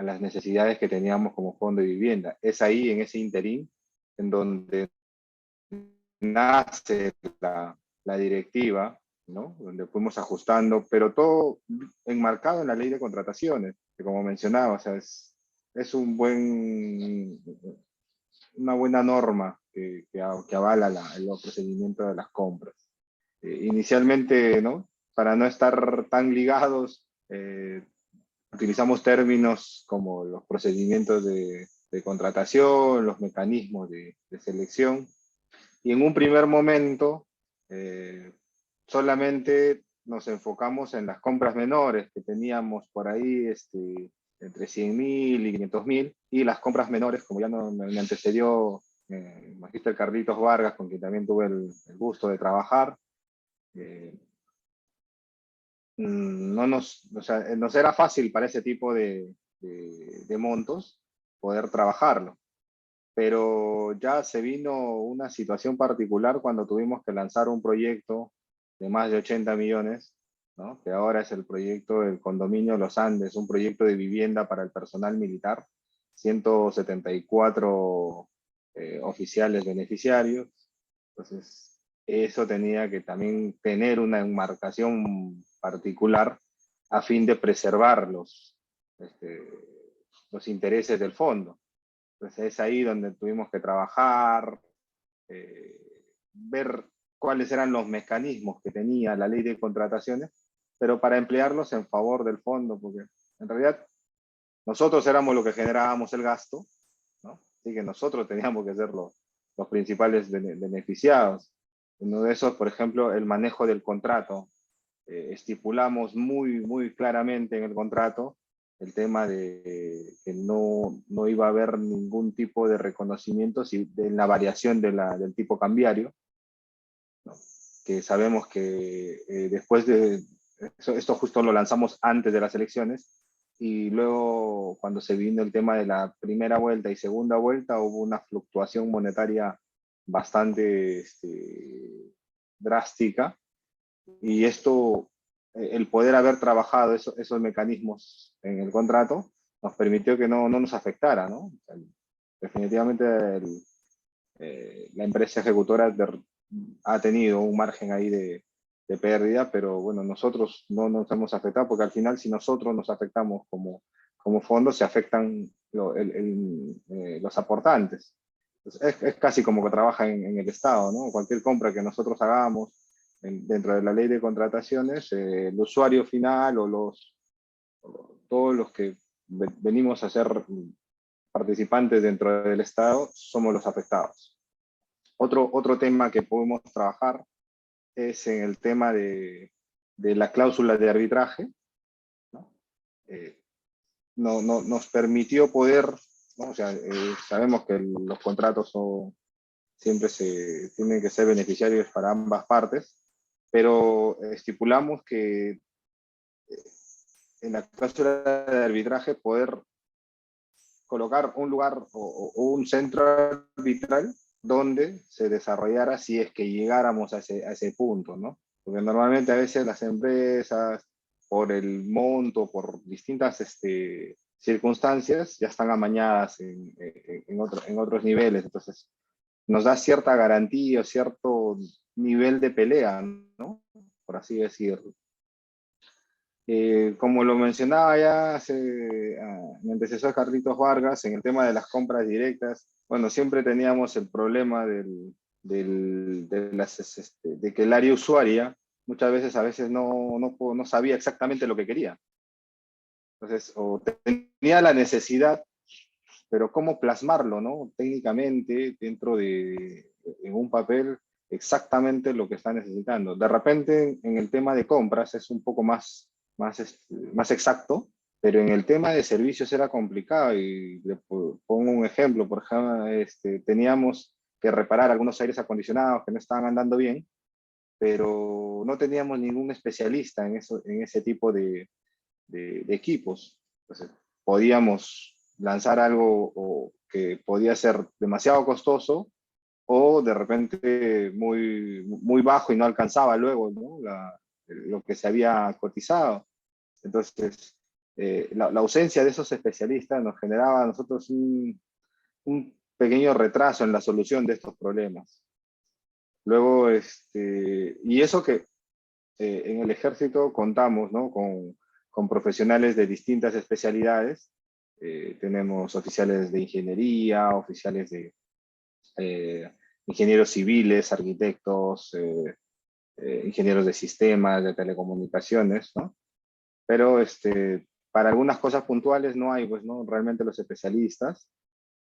las necesidades que teníamos como fondo de vivienda. Es ahí, en ese interín, en donde nace la directiva, ¿no? Donde fuimos ajustando, pero todo enmarcado en la ley de contrataciones, que como mencionaba, o sea, es una buena norma que avala los procedimientos de las compras. Inicialmente, ¿no? Para no estar tan ligados, utilizamos términos como los procedimientos de contratación, los mecanismos de selección, y en un primer momento solamente nos enfocamos en las compras menores que teníamos por ahí, entre 100.000 y 500.000, y las compras menores, como ya me antecedió el magíster Carlitos Vargas, con quien también tuve el gusto de trabajar, nos era fácil para ese tipo de montos poder trabajarlo. Pero ya se vino una situación particular cuando tuvimos que lanzar un proyecto de más de 80 millones, ¿no? Que ahora es el proyecto del Condominio Los Andes, un proyecto de vivienda para el personal militar, 174 oficiales beneficiarios. Entonces, eso tenía que también tener una enmarcación particular a fin de preservar este, los intereses del fondo. Entonces es ahí donde tuvimos que trabajar, ver cuáles eran los mecanismos que tenía la ley de contrataciones, pero para emplearlos en favor del fondo, porque en realidad nosotros éramos los que generábamos el gasto, ¿no? Así que nosotros teníamos que ser los principales beneficiados. Uno de esos, por ejemplo, el manejo del contrato. Estipulamos muy claramente en el contrato el tema de que no iba a haber ningún tipo de reconocimiento en la variación del tipo cambiario, ¿no? Que sabemos que después de, esto justo lo lanzamos antes de las elecciones, y luego cuando se vino el tema de la primera vuelta y segunda vuelta hubo una fluctuación monetaria bastante drástica, y esto, el poder haber trabajado esos mecanismos en el contrato, nos permitió que no nos afectara, ¿no? O sea, definitivamente la empresa ejecutora ha tenido un margen ahí de pérdida, pero bueno, nosotros no nos hemos afectado, porque al final si nosotros nos afectamos como fondo, se afectan los aportantes. Entonces, es casi como que trabaja en el Estado, ¿no? Cualquier compra que nosotros hagamos dentro de la ley de contrataciones, el usuario final todos los que venimos a ser participantes dentro del Estado somos los afectados. Otro tema que podemos trabajar es en el tema de la cláusula de arbitraje, ¿no? Nos permitió poder, ¿no? O sea, sabemos que los contratos siempre tienen que ser beneficiarios para ambas partes, pero estipulamos que en la cláusula de arbitraje poder colocar un lugar o un centro arbitral donde se desarrollara, si es que llegáramos a ese punto, ¿no? Porque normalmente a veces las empresas, por el monto, por distintas circunstancias, ya están amañadas en otros niveles. Entonces, nos da cierta garantía, cierto nivel de pelea, ¿no? Por así decirlo. Como lo mencionaba ya mi antecesor Carlitos Vargas, en el tema de las compras directas, bueno, siempre teníamos el problema de que el área usuaria muchas veces a veces no sabía exactamente lo que quería. Entonces, o tenía la necesidad, pero cómo plasmarlo, ¿no? Técnicamente, en un papel, exactamente lo que está necesitando. De repente, en el tema de compras es un poco más exacto, pero en el tema de servicios era complicado. Y le pongo un ejemplo. Por ejemplo, teníamos que reparar algunos aires acondicionados que no estaban andando bien, pero no teníamos ningún especialista en ese tipo de equipos. Entonces, podíamos lanzar algo que podía ser demasiado costoso, o de repente muy bajo y no alcanzaba luego, ¿no? Lo que se había cotizado. Entonces, la ausencia de esos especialistas nos generaba a nosotros un pequeño retraso en la solución de estos problemas. Luego, y eso que en el ejército contamos, ¿no? con profesionales de distintas especialidades. Tenemos oficiales de ingeniería, oficiales de ingenieros civiles, arquitectos, ingenieros de sistemas, de telecomunicaciones, ¿no? Pero para algunas cosas puntuales no hay, pues, ¿no? Realmente los especialistas.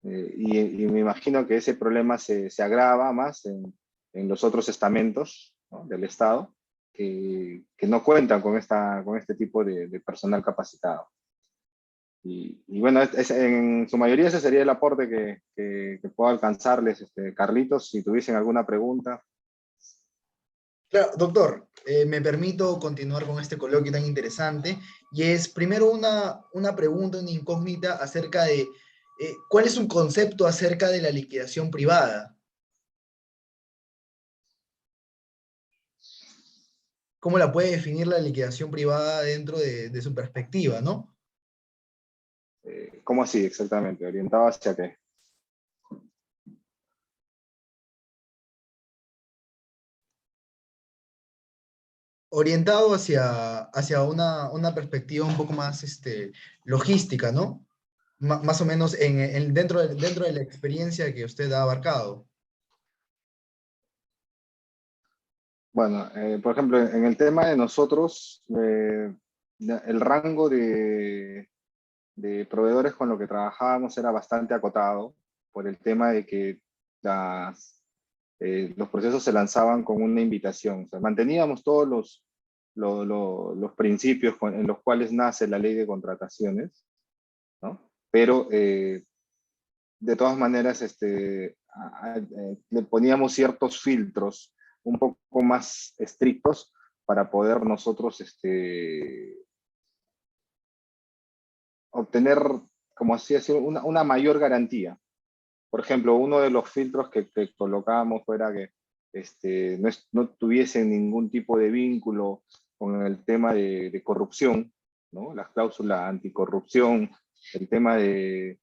Y me imagino que ese problema se agrava más en los otros estamentos, ¿no? del Estado, que no cuentan con este tipo de personal capacitado. Y bueno, en su mayoría ese sería el aporte que puedo alcanzarles, Carlitos, si tuviesen alguna pregunta. Claro, doctor, me permito continuar con este coloquio tan interesante, y es primero una pregunta, una incógnita acerca de cuál es un concepto acerca de la liquidación privada. ¿Cómo la puede definir la liquidación privada dentro de su perspectiva, ¿no? ¿Cómo así exactamente? ¿Orientado hacia qué? orientado hacia una perspectiva un poco más logística, ¿no? Más o menos dentro de la experiencia que usted ha abarcado. Bueno, por ejemplo, en el tema de nosotros, el rango de proveedores con lo que trabajábamos era bastante acotado por el tema de que los procesos se lanzaban con una invitación. O sea, manteníamos todos los principios en los cuales nace la ley de contrataciones, ¿no? Pero de todas maneras le poníamos ciertos filtros un poco más estrictos para poder nosotros obtener, como así decirlo, una mayor garantía. Por ejemplo, uno de los filtros que colocábamos fuera que no tuviesen ningún tipo de vínculo con el tema de corrupción, ¿no? Las cláusulas anticorrupción, el tema de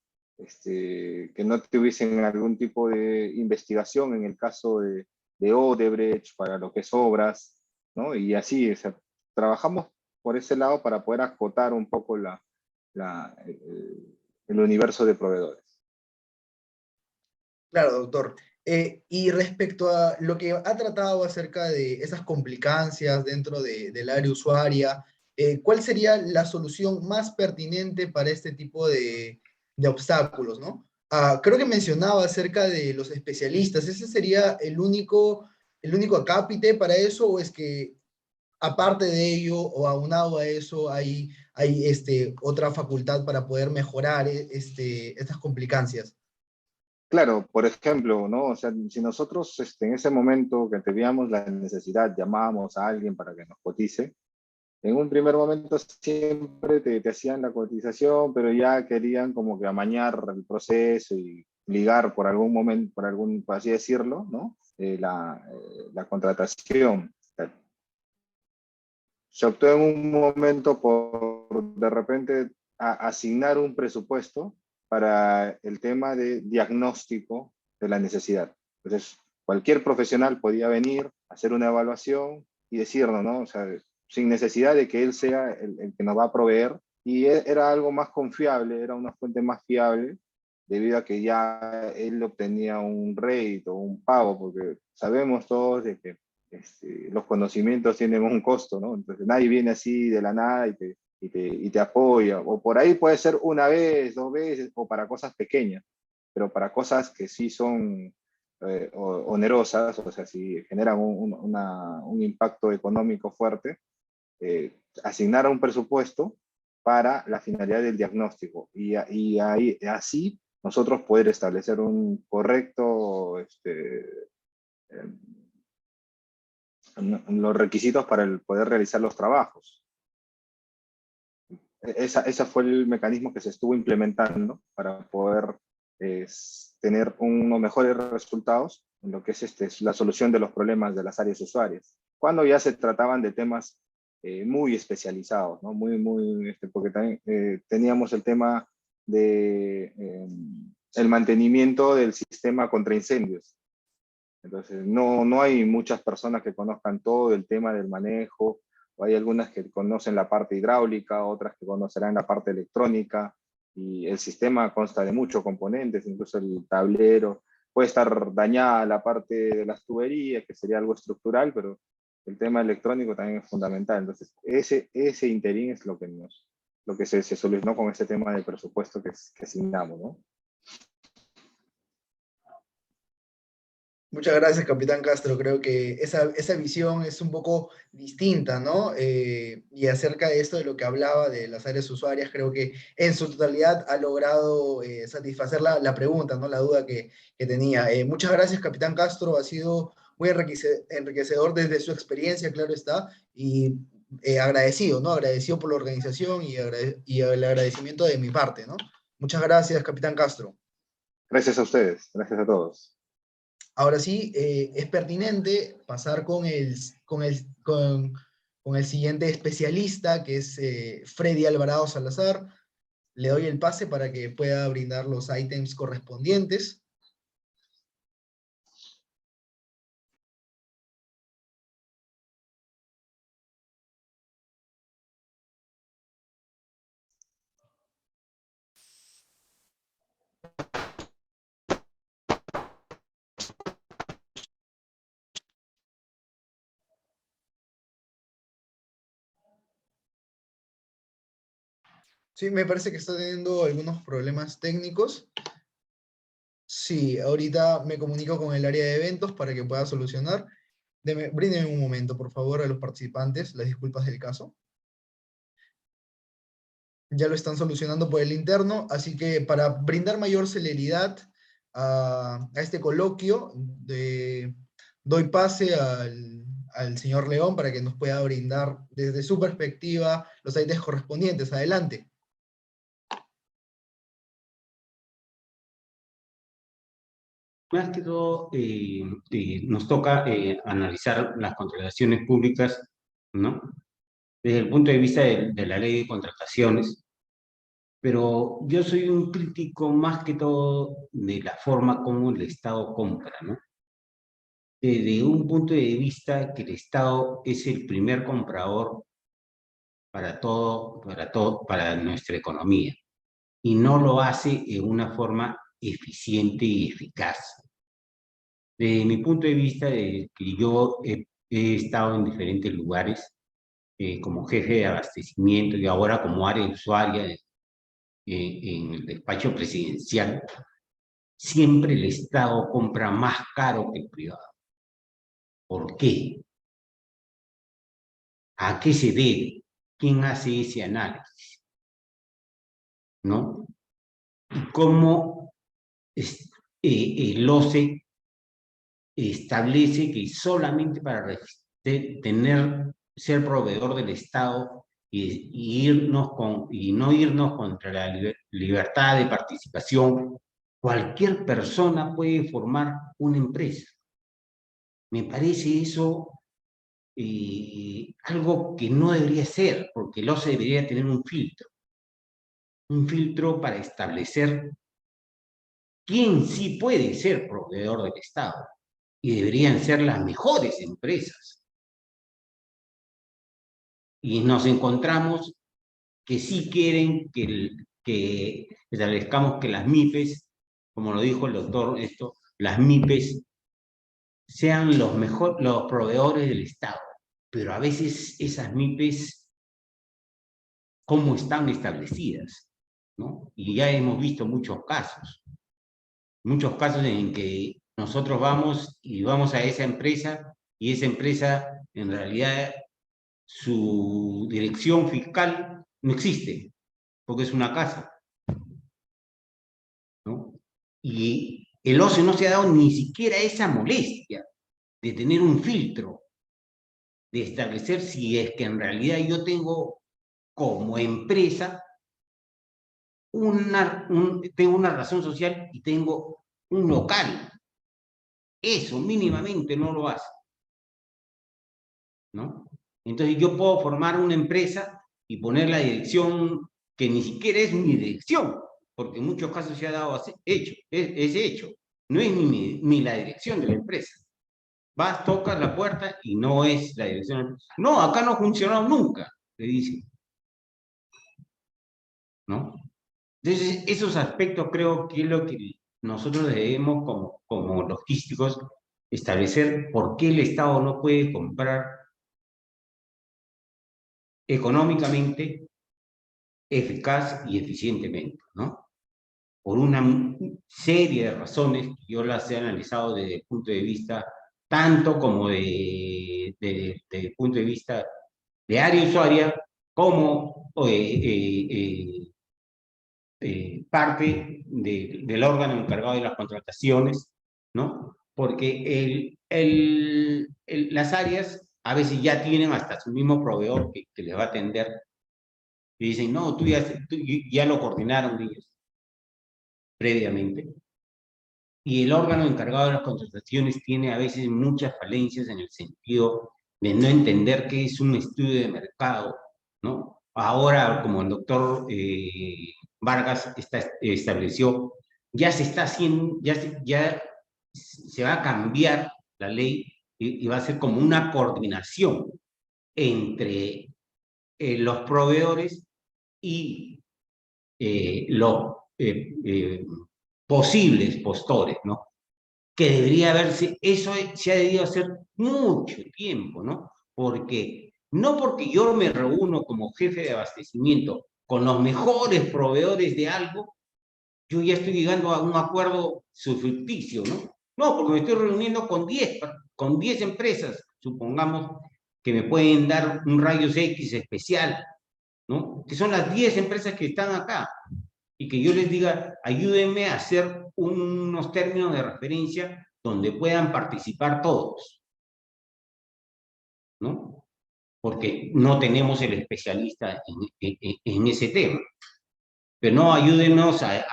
que no tuviesen algún tipo de investigación en el caso de Odebrecht para lo que es obras, ¿no? Y así, o sea, trabajamos por ese lado para poder acotar un poco el universo de proveedores. Claro, doctor. Y respecto a lo que ha tratado acerca de esas complicancias dentro del área usuaria, ¿cuál sería la solución más pertinente para este tipo de obstáculos, ¿no? Creo que mencionaba acerca de los especialistas. ¿Ese sería el único acápite para eso o es que aparte de ello o aunado a eso hay otra facultad para poder mejorar estas complicancias? Claro, por ejemplo, ¿no? O sea, si nosotros en ese momento que teníamos la necesidad, llamábamos a alguien para que nos cotice, en un primer momento siempre te hacían la cotización, pero ya querían como que amañar el proceso y ligar por algún momento, por así decirlo, ¿no? La contratación. Se optó en un momento por de repente asignar un presupuesto para el tema de diagnóstico de la necesidad. Entonces, cualquier profesional podía venir, hacer una evaluación y decirnos, ¿no? O sea, sin necesidad de que él sea el que nos va a proveer. Y era algo más confiable, era una fuente más fiable, debido a que ya él obtenía un rédito, un pago, porque sabemos todos de que los conocimientos tienen un costo, ¿no? Entonces nadie viene así de la nada y te apoya. O por ahí puede ser una vez, dos veces, o para cosas pequeñas, pero para cosas que sí son onerosas, o sea, si generan un impacto económico fuerte, asignar un presupuesto para la finalidad del diagnóstico. Y ahí, así nosotros poder establecer un correcto los requisitos para poder realizar los trabajos. Ese fue el mecanismo que se estuvo implementando para poder tener unos mejores resultados en lo que es la solución de los problemas de las áreas usuarias. Cuando ya se trataban de temas muy especializados, ¿no? Porque también teníamos el tema de el mantenimiento del sistema contra incendios. Entonces, no hay muchas personas que conozcan todo el tema del manejo, o hay algunas que conocen la parte hidráulica, otras que conocerán la parte electrónica, y el sistema consta de muchos componentes, incluso el tablero. Puede estar dañada la parte de las tuberías, que sería algo estructural, pero el tema electrónico también es fundamental. Entonces, ese interín es lo que se solucionó con este tema de presupuesto que asignamos, ¿no? Muchas gracias, Capitán Castro. Creo que esa visión es un poco distinta, ¿no? Y acerca de esto de lo que hablaba de las áreas usuarias, creo que en su totalidad ha logrado satisfacer la pregunta, ¿no? La duda que tenía. Muchas gracias, Capitán Castro. Ha sido muy enriquecedor desde su experiencia, claro está, y agradecido, ¿no? Agradecido por la organización y el agradecimiento de mi parte, ¿no? Muchas gracias, Capitán Castro. Gracias a ustedes, gracias a todos. Ahora sí, es pertinente pasar con el siguiente especialista, que es Freddy Alvarado Salazar. Le doy el pase para que pueda brindar los ítems correspondientes. Sí, me parece que está teniendo algunos problemas técnicos. Sí, ahorita me comunico con el área de eventos para que pueda solucionar. Bríndenme un momento, por favor, a los participantes, las disculpas del caso. Ya lo están solucionando por el interno, así que para brindar mayor celeridad a este coloquio, doy pase al señor León para que nos pueda brindar desde su perspectiva los ítems correspondientes. Adelante. Más que todo, nos toca analizar las contrataciones públicas, ¿no? Desde el punto de vista de la ley de contrataciones, pero yo soy un crítico más que todo de la forma como el Estado compra, ¿no? Desde un punto de vista que el Estado es el primer comprador para nuestra economía, y no lo hace en una forma eficiente y eficaz. Desde mi punto de vista, que yo he estado en diferentes lugares como jefe de abastecimiento y ahora como área usuaria en el despacho presidencial, siempre el Estado compra más caro que el privado. ¿Por qué? ¿A qué se debe? ¿Quién hace ese análisis? ¿No? ¿Y cómo el OCE establece que solamente para ser proveedor del Estado y no irnos contra la libertad de participación, cualquier persona puede formar una empresa? Me parece eso algo que no debería ser, porque el OCE debería tener un filtro para establecer quién sí puede ser proveedor del Estado, y deberían ser las mejores empresas. Y nos encontramos que sí quieren que establezcamos que las MIPES, como lo dijo el doctor, las MIPES sean los proveedores del Estado. Pero a veces esas MIPES, ¿cómo están establecidas? ¿No? Y ya hemos visto muchos casos en que nosotros vamos a esa empresa y esa empresa en realidad su dirección fiscal no existe, porque es una casa, ¿no? Y el OCE no se ha dado ni siquiera esa molestia de tener un filtro, de establecer si es que en realidad yo tengo como empresa tengo una razón social y tengo un local. Eso mínimamente no lo hace, ¿no? Entonces yo puedo formar una empresa y poner la dirección que ni siquiera es mi dirección, porque en muchos casos se ha dado ese hecho. No es ni la dirección de la empresa. Vas, tocas la puerta y no es la dirección de la empresa. No, acá no ha funcionado nunca, le dicen, ¿no? Entonces, esos aspectos creo que es lo que nosotros debemos como logísticos establecer por qué el Estado no puede comprar económicamente, eficaz y eficientemente, ¿no? Por una serie de razones que yo las he analizado desde el punto de vista tanto como desde el punto de vista de área usuaria como parte del órgano encargado de las contrataciones, ¿no? Porque las áreas a veces ya tienen hasta su mismo proveedor que les va a atender y dicen, no, tú ya lo coordinaron ellos previamente. Y el órgano encargado de las contrataciones tiene a veces muchas falencias en el sentido de no entender qué es un estudio de mercado, ¿no? Ahora, como el doctor Vargas estableció, ya se está haciendo, ya se va a cambiar la ley y va a ser como una coordinación entre los proveedores y los posibles postores, ¿no? Que debería haberse, eso se ha debido hacer mucho tiempo, ¿no? No porque yo me reúno como jefe de abastecimiento con los mejores proveedores de algo, yo ya estoy llegando a un acuerdo ficticio, ¿no? No, porque me estoy reuniendo con 10 empresas, supongamos, que me pueden dar un rayos X especial, ¿no? Que son las 10 empresas que están acá. Y que yo les diga, ayúdenme a hacer unos términos de referencia donde puedan participar todos, ¿no? Porque no tenemos el especialista en ese tema. Pero no ayúdenos a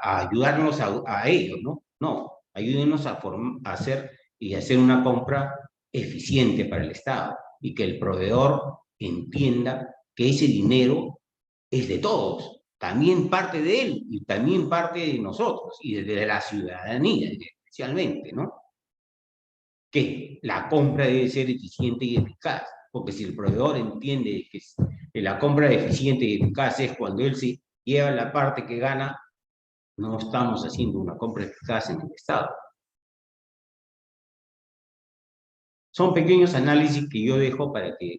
ayudarnos a ellos, ¿no? No, ayúdenos a hacer una compra eficiente para el Estado y que el proveedor entienda que ese dinero es de todos, también parte de él y también parte de nosotros y de la ciudadanía especialmente, ¿no? Que la compra debe ser eficiente y eficaz, porque si el proveedor entiende que la compra eficiente y eficaz es cuando él se lleva la parte que gana, no estamos haciendo una compra eficaz en el Estado. Son pequeños análisis que yo dejo para que,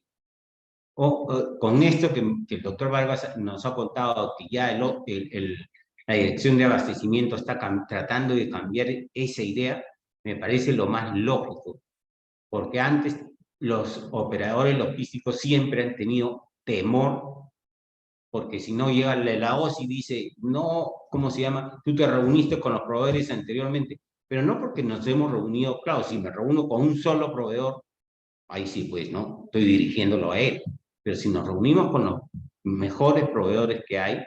con esto que el doctor Vargas nos ha contado, que ya la dirección de abastecimiento está tratando de cambiar esa idea, me parece lo más lógico, porque antes los operadores logísticos siempre han tenido temor, porque si no llega la OSI y dice, no, ¿cómo se llama? Tú te reuniste con los proveedores anteriormente, pero no porque nos hemos reunido, claro, si me reúno con un solo proveedor, ahí sí, pues, ¿no? Estoy dirigiéndolo a él, pero si nos reunimos con los mejores proveedores que hay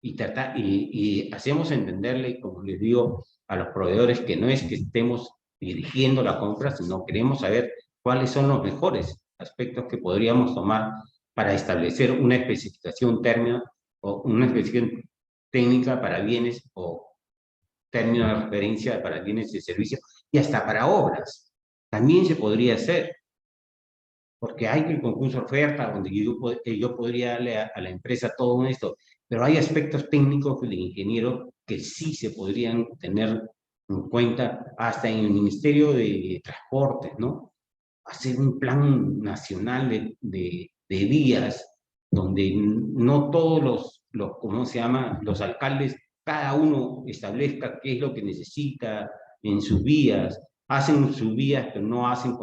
y hacemos entenderle, como les digo, a los proveedores que no es que estemos dirigiendo la compra, sino queremos saber cuáles son los mejores aspectos que podríamos tomar para establecer una especificación término o una especificación técnica para bienes o término de referencia para bienes y servicios y hasta para obras. También se podría hacer, porque hay el concurso de oferta donde yo podría darle a la empresa todo esto, pero hay aspectos técnicos del ingeniero que sí se podrían tener en cuenta hasta en el Ministerio de Transportes, ¿no? Hacer un plan nacional de vías donde no todos ¿cómo se llama? Los alcaldes, cada uno establezca qué es lo que necesita en sus vías, hacen sus vías, pero no hacen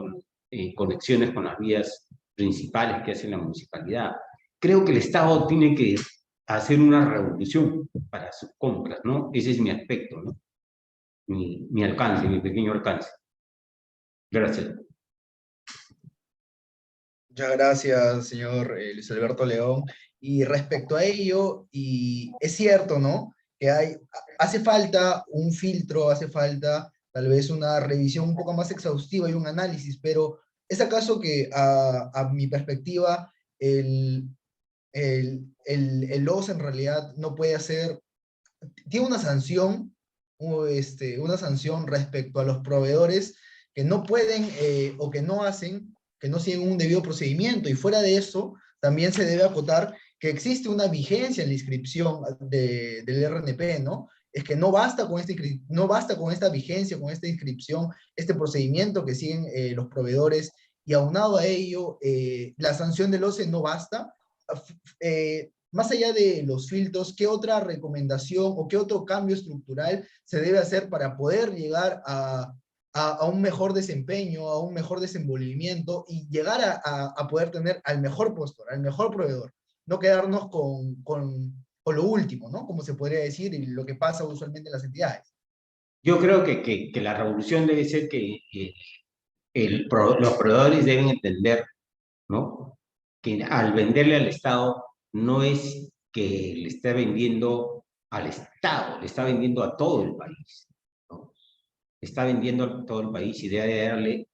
conexiones con las vías principales que hace la municipalidad. Creo que el Estado tiene que hacer una revolución para sus compras, ¿no? Ese es mi aspecto, ¿no? Mi alcance, mi pequeño alcance. Gracias. Muchas gracias, señor Luis Alberto León. Y respecto a ello, y es cierto, ¿no? Que hace falta un filtro, hace falta tal vez una revisión un poco más exhaustiva y un análisis, pero ¿es acaso que a mi perspectiva el OS en realidad no puede hacer, tiene una sanción, una sanción respecto a los proveedores que no pueden o que no hacen, que no siguen un debido procedimiento, y fuera de eso también se debe acotar que existe una vigencia en la inscripción del RNP, ¿no? Es que no basta con esta vigencia, con esta inscripción, este procedimiento que siguen los proveedores, y aunado a ello, la sanción del OCE no basta. Más allá de los filtros, ¿qué otra recomendación o qué otro cambio estructural se debe hacer para poder llegar a un mejor desempeño, a un mejor desenvolvimiento y llegar a poder tener al mejor postor, al mejor proveedor? No quedarnos con lo último, ¿no? Como se podría decir, y lo que pasa usualmente en las entidades. Yo creo que la revolución debe ser que los proveedores deben entender, ¿no? Que al venderle al Estado no es que le esté vendiendo al Estado, le está vendiendo a todo el país, ¿no? Le está vendiendo a todo el país y debe darle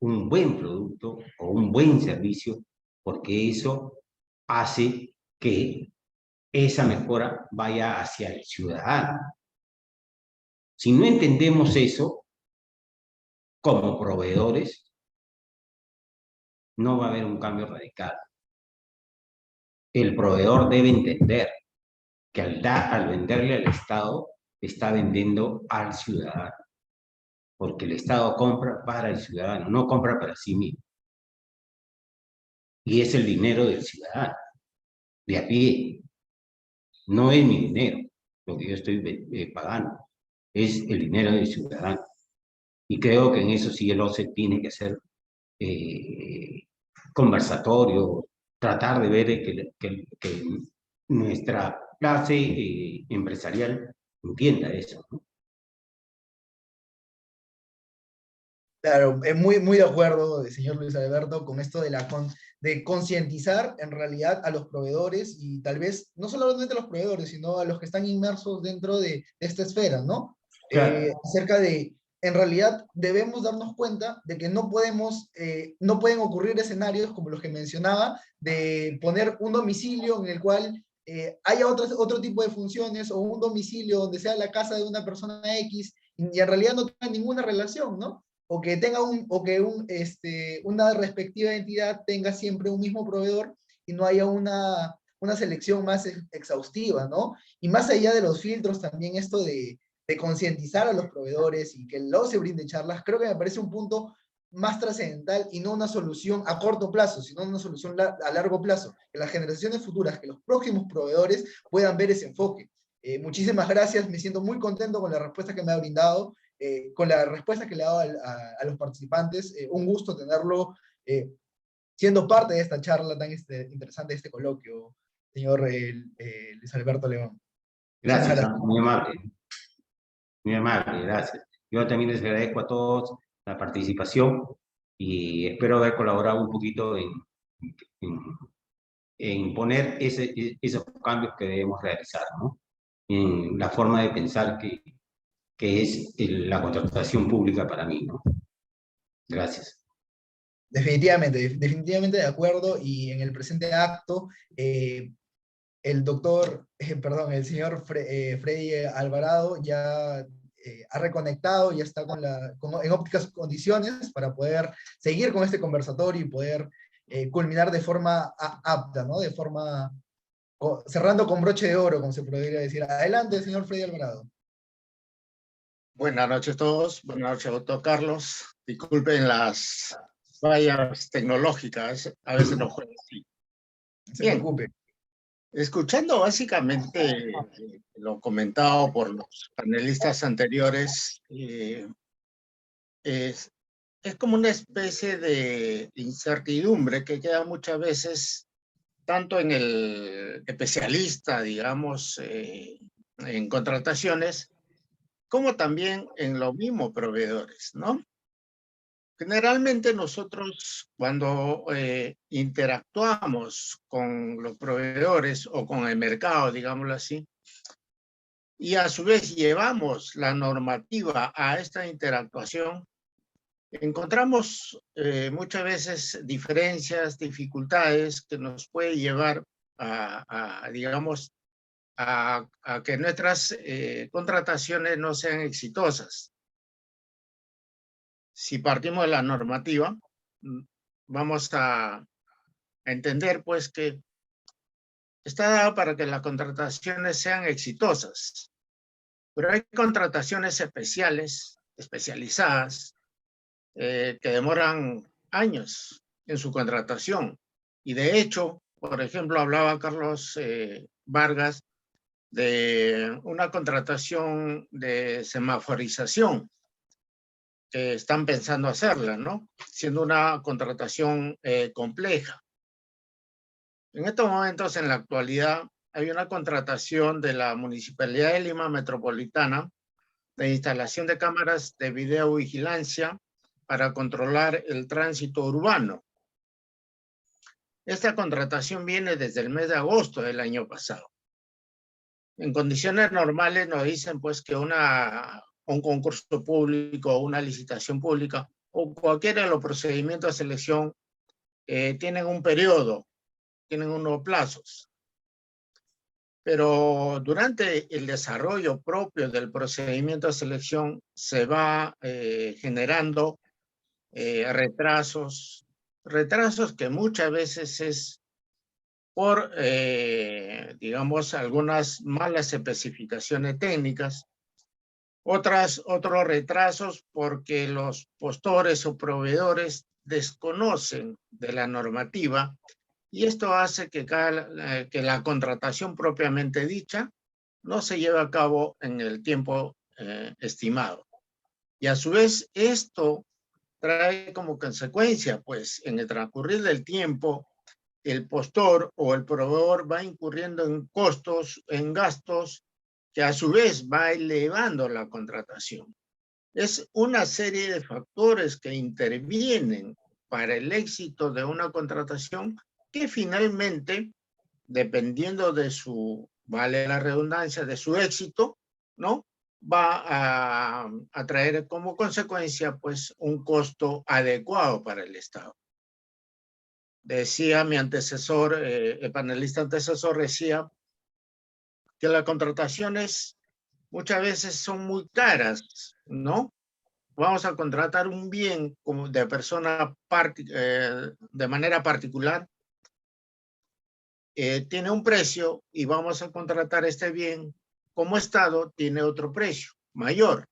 un buen producto o un buen servicio, porque eso hace que esa mejora vaya hacia el ciudadano. Si no entendemos eso, como proveedores, no va a haber un cambio radical. El proveedor debe entender que al venderle al Estado, está vendiendo al ciudadano, porque el Estado compra para el ciudadano, no compra para sí mismo. Y es el dinero del ciudadano. de a pie. No es mi dinero lo que yo estoy pagando, es el dinero del ciudadano. Y creo que en eso sí el OCE tiene que hacer conversatorio, tratar de ver que nuestra clase empresarial entienda eso, ¿no? Claro, muy, muy de acuerdo, señor Luis Alberto, con esto de de concientizar en realidad a los proveedores y tal vez no solamente a los proveedores, sino a los que están inmersos dentro de esta esfera, ¿no? Claro. Acerca de, en realidad debemos darnos cuenta de que no pueden ocurrir escenarios como los que mencionaba, de poner un domicilio en el cual haya otro tipo de funciones o un domicilio donde sea la casa de una persona X y en realidad no tenga ninguna relación, ¿no? O que tenga una respectiva entidad tenga siempre un mismo proveedor y no haya una selección más exhaustiva, ¿no? Y más allá de los filtros, también esto de concientizar a los proveedores y que luego se brinde charlas, creo que me parece un punto más trascendental y no una solución a corto plazo, sino una solución a largo plazo, que las generaciones futuras, que los próximos proveedores puedan ver ese enfoque. Muchísimas gracias, me siento muy contento con la respuesta que me ha brindado, con la respuesta que le he dado a los participantes. Un gusto tenerlo siendo parte de esta charla tan interesante, de este coloquio, señor Luis Alberto León. Muchísimas Gracias, gracias. muy amable, gracias. Yo también les agradezco a todos la participación y espero haber colaborado un poquito en, en poner esos cambios que debemos realizar, ¿no? En la forma de pensar que es la contratación pública para mí, ¿no? Gracias. Definitivamente, definitivamente de acuerdo y en el presente acto el doctor, perdón, el señor Freddy Alvarado ya ha reconectado, ya está en ópticas condiciones para poder seguir con este conversatorio y poder culminar de forma apta, ¿no? De forma, cerrando con broche de oro, como se podría decir. Adelante, señor Freddy Alvarado. Buenas noches a todos, buenas noches, doctor Carlos. Disculpen las fallas tecnológicas, a veces no juega así. No se Bien, preocupe. escuchando básicamente lo comentado por los panelistas anteriores, es como una especie de incertidumbre que queda muchas veces tanto en el especialista, digamos, en contrataciones, como también en los mismos proveedores, ¿no? Generalmente nosotros cuando interactuamos con los proveedores o con el mercado, digámoslo así, y a su vez llevamos la normativa a esta interactuación, encontramos muchas veces diferencias, dificultades que nos puede llevar digamos, a que nuestras contrataciones no sean exitosas. Si partimos de la normativa, vamos a entender pues que está dado para que las contrataciones sean exitosas, pero hay contrataciones especiales, especializadas, que demoran años en su contratación. Y de hecho, por ejemplo, hablaba Carlos Vargas de una contratación de semaforización que están pensando hacerla, ¿no? Siendo una contratación compleja. En estos momentos, en la actualidad, hay una contratación de la Municipalidad de Lima Metropolitana de instalación de cámaras de videovigilancia para controlar el tránsito urbano. Esta contratación viene desde el mes de agosto del año pasado. En condiciones normales nos dicen pues que un concurso público, una licitación pública o cualquiera de los procedimientos de selección tienen un periodo, tienen unos plazos. Pero durante el desarrollo propio del procedimiento de selección se va generando retrasos que muchas veces es por, digamos, algunas malas especificaciones técnicas, otros retrasos porque los postores o proveedores desconocen de la normativa Y esto hace que la contratación propiamente dicha no se lleve a cabo en el tiempo estimado. Y a su vez, esto trae como consecuencia, pues, en el transcurrir del tiempo, el postor o el proveedor va incurriendo en costos, en gastos, que a su vez va elevando la contratación. Es una serie de factores que intervienen para el éxito de una contratación que finalmente, dependiendo de su, vale la redundancia, de su éxito, ¿no? Va a traer como consecuencia, pues, un costo adecuado para el Estado. Decía mi antecesor, el panelista antecesor decía que las contrataciones muchas veces son muy caras, ¿no? Vamos a contratar un bien como de persona de manera particular, tiene un precio y vamos a contratar este bien como Estado, tiene otro precio mayor,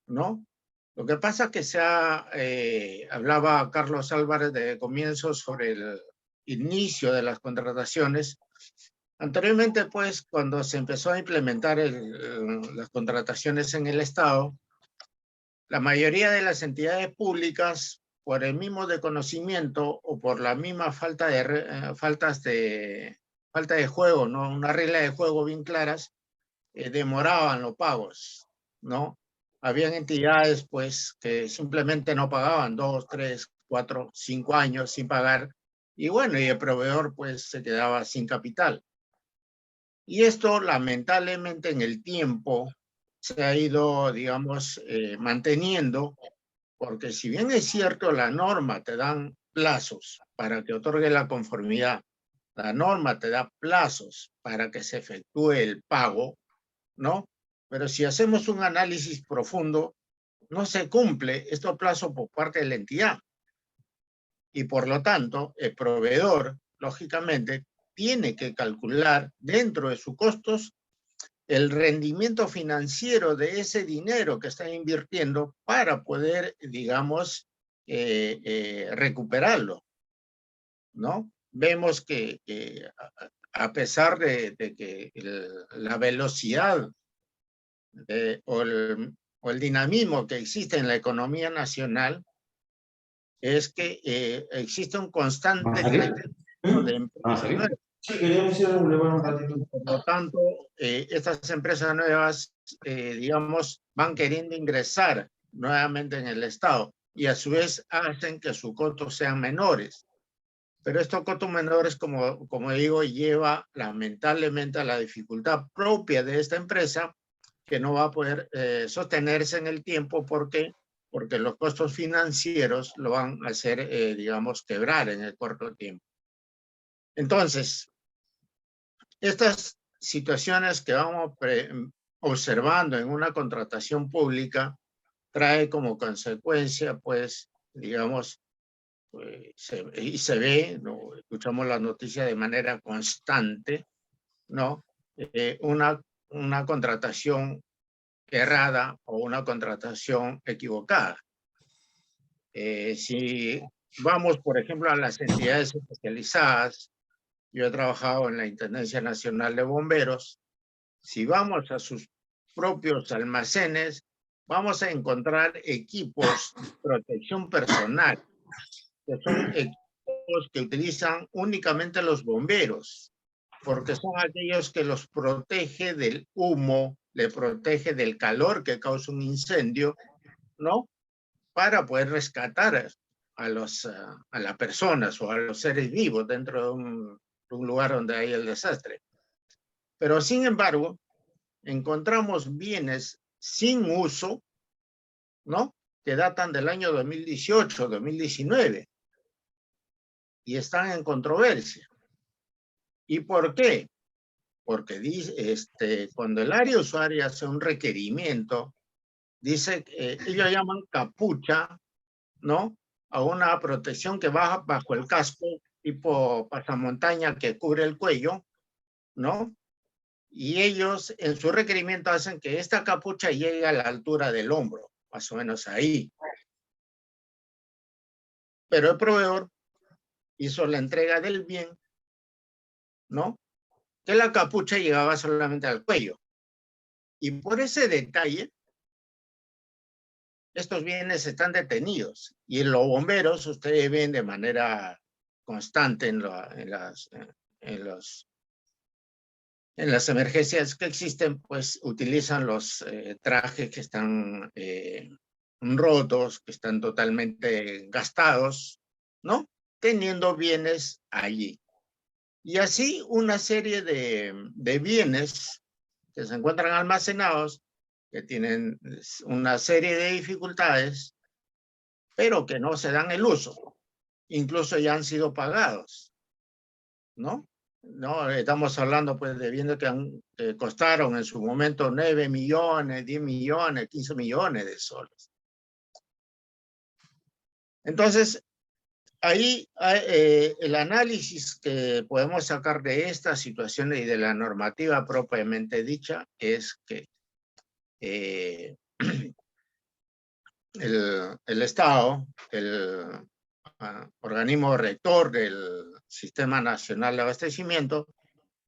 ¿no? Lo que pasa es que hablaba Carlos Álvarez de comienzo sobre el inicio de las contrataciones. Anteriormente, pues, cuando se empezó a implementar las contrataciones en el Estado, la mayoría de las entidades públicas, por el mismo desconocimiento o por la misma falta de juego, ¿no? Una regla de juego bien claras, demoraban los pagos, ¿no? Habían entidades, pues, que simplemente no pagaban 2, 3, 4, 5 años sin pagar. Y bueno, y el proveedor, pues, se quedaba sin capital. Y esto, lamentablemente, en el tiempo se ha ido, digamos, manteniendo, porque si bien es cierto, la norma te dan plazos para que otorgue la conformidad, la norma te da plazos para que se efectúe el pago, ¿no? Pero si hacemos un análisis profundo, no se cumple estos plazos por parte de la entidad. Y por lo tanto, el proveedor, lógicamente, tiene que calcular dentro de sus costos el rendimiento financiero de ese dinero que está invirtiendo para poder, digamos, recuperarlo, ¿no? Vemos que a pesar de que la velocidad o el dinamismo que existe en la economía nacional es que existe un constante crecimiento de empresas nuevas. Sí, queríamos ir a un ratito. Por lo tanto, estas empresas nuevas, digamos, van queriendo ingresar nuevamente en el Estado y a su vez hacen que sus costos sean menores. Pero estos costos menores, como digo, lleva lamentablemente a la dificultad propia de esta empresa que no va a poder sostenerse en el tiempo porque los costos financieros lo van a hacer, digamos, quebrar en el corto tiempo. Entonces, estas situaciones que vamos observando en una contratación pública trae como consecuencia, pues, digamos, y se ve, ¿no? Escuchamos las noticias de manera constante, ¿no? Una contratación errada o una contratación equivocada. Si vamos, por ejemplo, a las entidades especializadas, yo he trabajado en la Intendencia Nacional de Bomberos. Si vamos a sus propios almacenes, vamos a encontrar equipos de protección personal, que son equipos que utilizan únicamente los bomberos, porque son aquellos que los protege del humo, le protege del calor que causa un incendio, ¿no? Para poder rescatar a las personas o a los seres vivos dentro de un lugar donde hay el desastre. Pero sin embargo, encontramos bienes sin uso, ¿no? Que datan del año 2018, 2019 y están en controversia. ¿Y por qué? Porque dice, cuando el área usuaria hace un requerimiento, dice que ellos llaman capucha, ¿no? A una protección que baja bajo el casco, tipo pasamontaña que cubre el cuello, ¿no? Y ellos en su requerimiento hacen que esta capucha llegue a la altura del hombro, más o menos ahí. Pero el proveedor hizo la entrega del bien, ¿no? Que la capucha llegaba solamente al cuello. Y por ese detalle, estos bienes están detenidos. Y los bomberos, ustedes ven de manera constante en las emergencias que existen, pues utilizan los trajes que están rotos, que están totalmente gastados, ¿no? Teniendo bienes allí. Y así una serie de bienes que se encuentran almacenados, que tienen una serie de dificultades, pero que no se dan el uso. Incluso ya han sido pagados, ¿no? No, estamos hablando pues de bienes que costaron en su momento 9 millones, 10 millones, 15 millones de soles. Entonces, ahí el análisis que podemos sacar de estas situaciones y de la normativa propiamente dicha es que el Estado, el organismo rector del Sistema Nacional de Abastecimiento,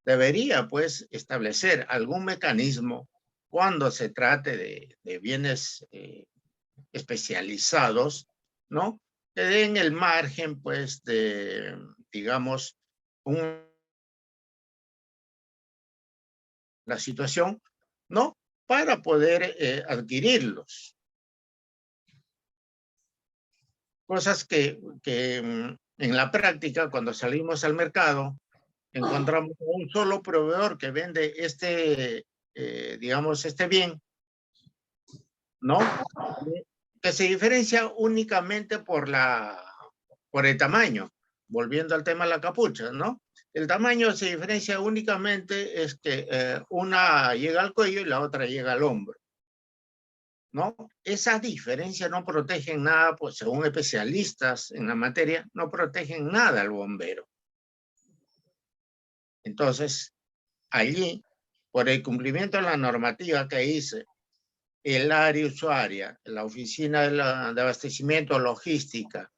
debería pues establecer algún mecanismo cuando se trate de bienes especializados, ¿no? Que den el margen pues de, digamos, la situación, ¿no? Para poder adquirirlos. Cosas que en la práctica, cuando salimos al mercado, encontramos un solo proveedor que vende digamos, este bien, ¿no? Que se diferencia únicamente por el tamaño. Volviendo al tema de la capucha, ¿no? El tamaño se diferencia únicamente es que una llega al cuello y la otra llega al hombro, ¿no? Esas diferencias no protegen nada, pues según especialistas en la materia, no protegen nada al bombero. Entonces, allí, por el cumplimiento de la normativa que hice, el área usuaria, la oficina de abastecimiento logística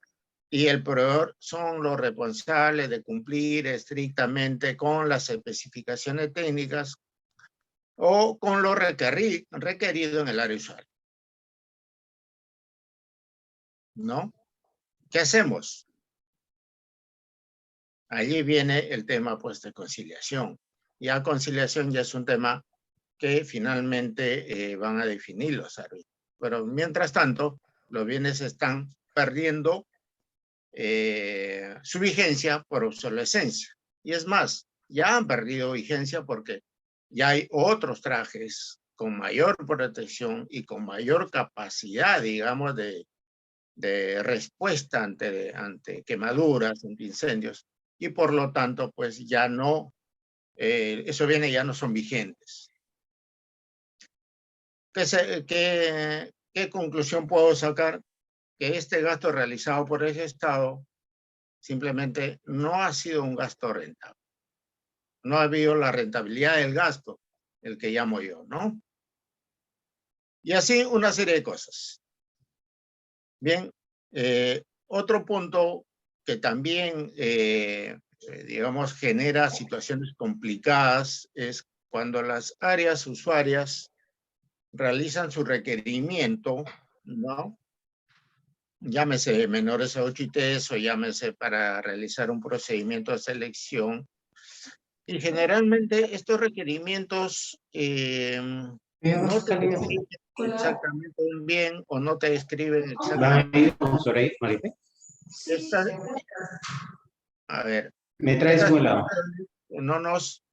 y el proveedor son los responsables de cumplir estrictamente con las especificaciones técnicas o con lo requerido en el área usuaria. ¿No? ¿Qué hacemos? Allí viene el tema pues de conciliación. Ya conciliación ya es un tema que finalmente van a definir los árbitros. Pero mientras tanto, los bienes están perdiendo su vigencia por obsolescencia. Y es más, ya han perdido vigencia porque ya hay otros trajes con mayor protección y con mayor capacidad, digamos, de respuesta ante quemaduras, ante incendios. Y por lo tanto, pues ya no, esos bienes ya no son vigentes. ¿Qué conclusión puedo sacar? Que este gasto realizado por ese Estado simplemente no ha sido un gasto rentable. No ha habido la rentabilidad del gasto, el que llamo yo, ¿no? Y así una serie de cosas. Bien, otro punto que también, digamos, genera situaciones complicadas es cuando las áreas usuarias realizan su requerimiento, ¿no? Llámese menores a 8 ITs o llámese para realizar un procedimiento de selección. Y generalmente estos requerimientos no te describen exactamente bien o no te describen exactamente. A ver, me traes un helado. no nos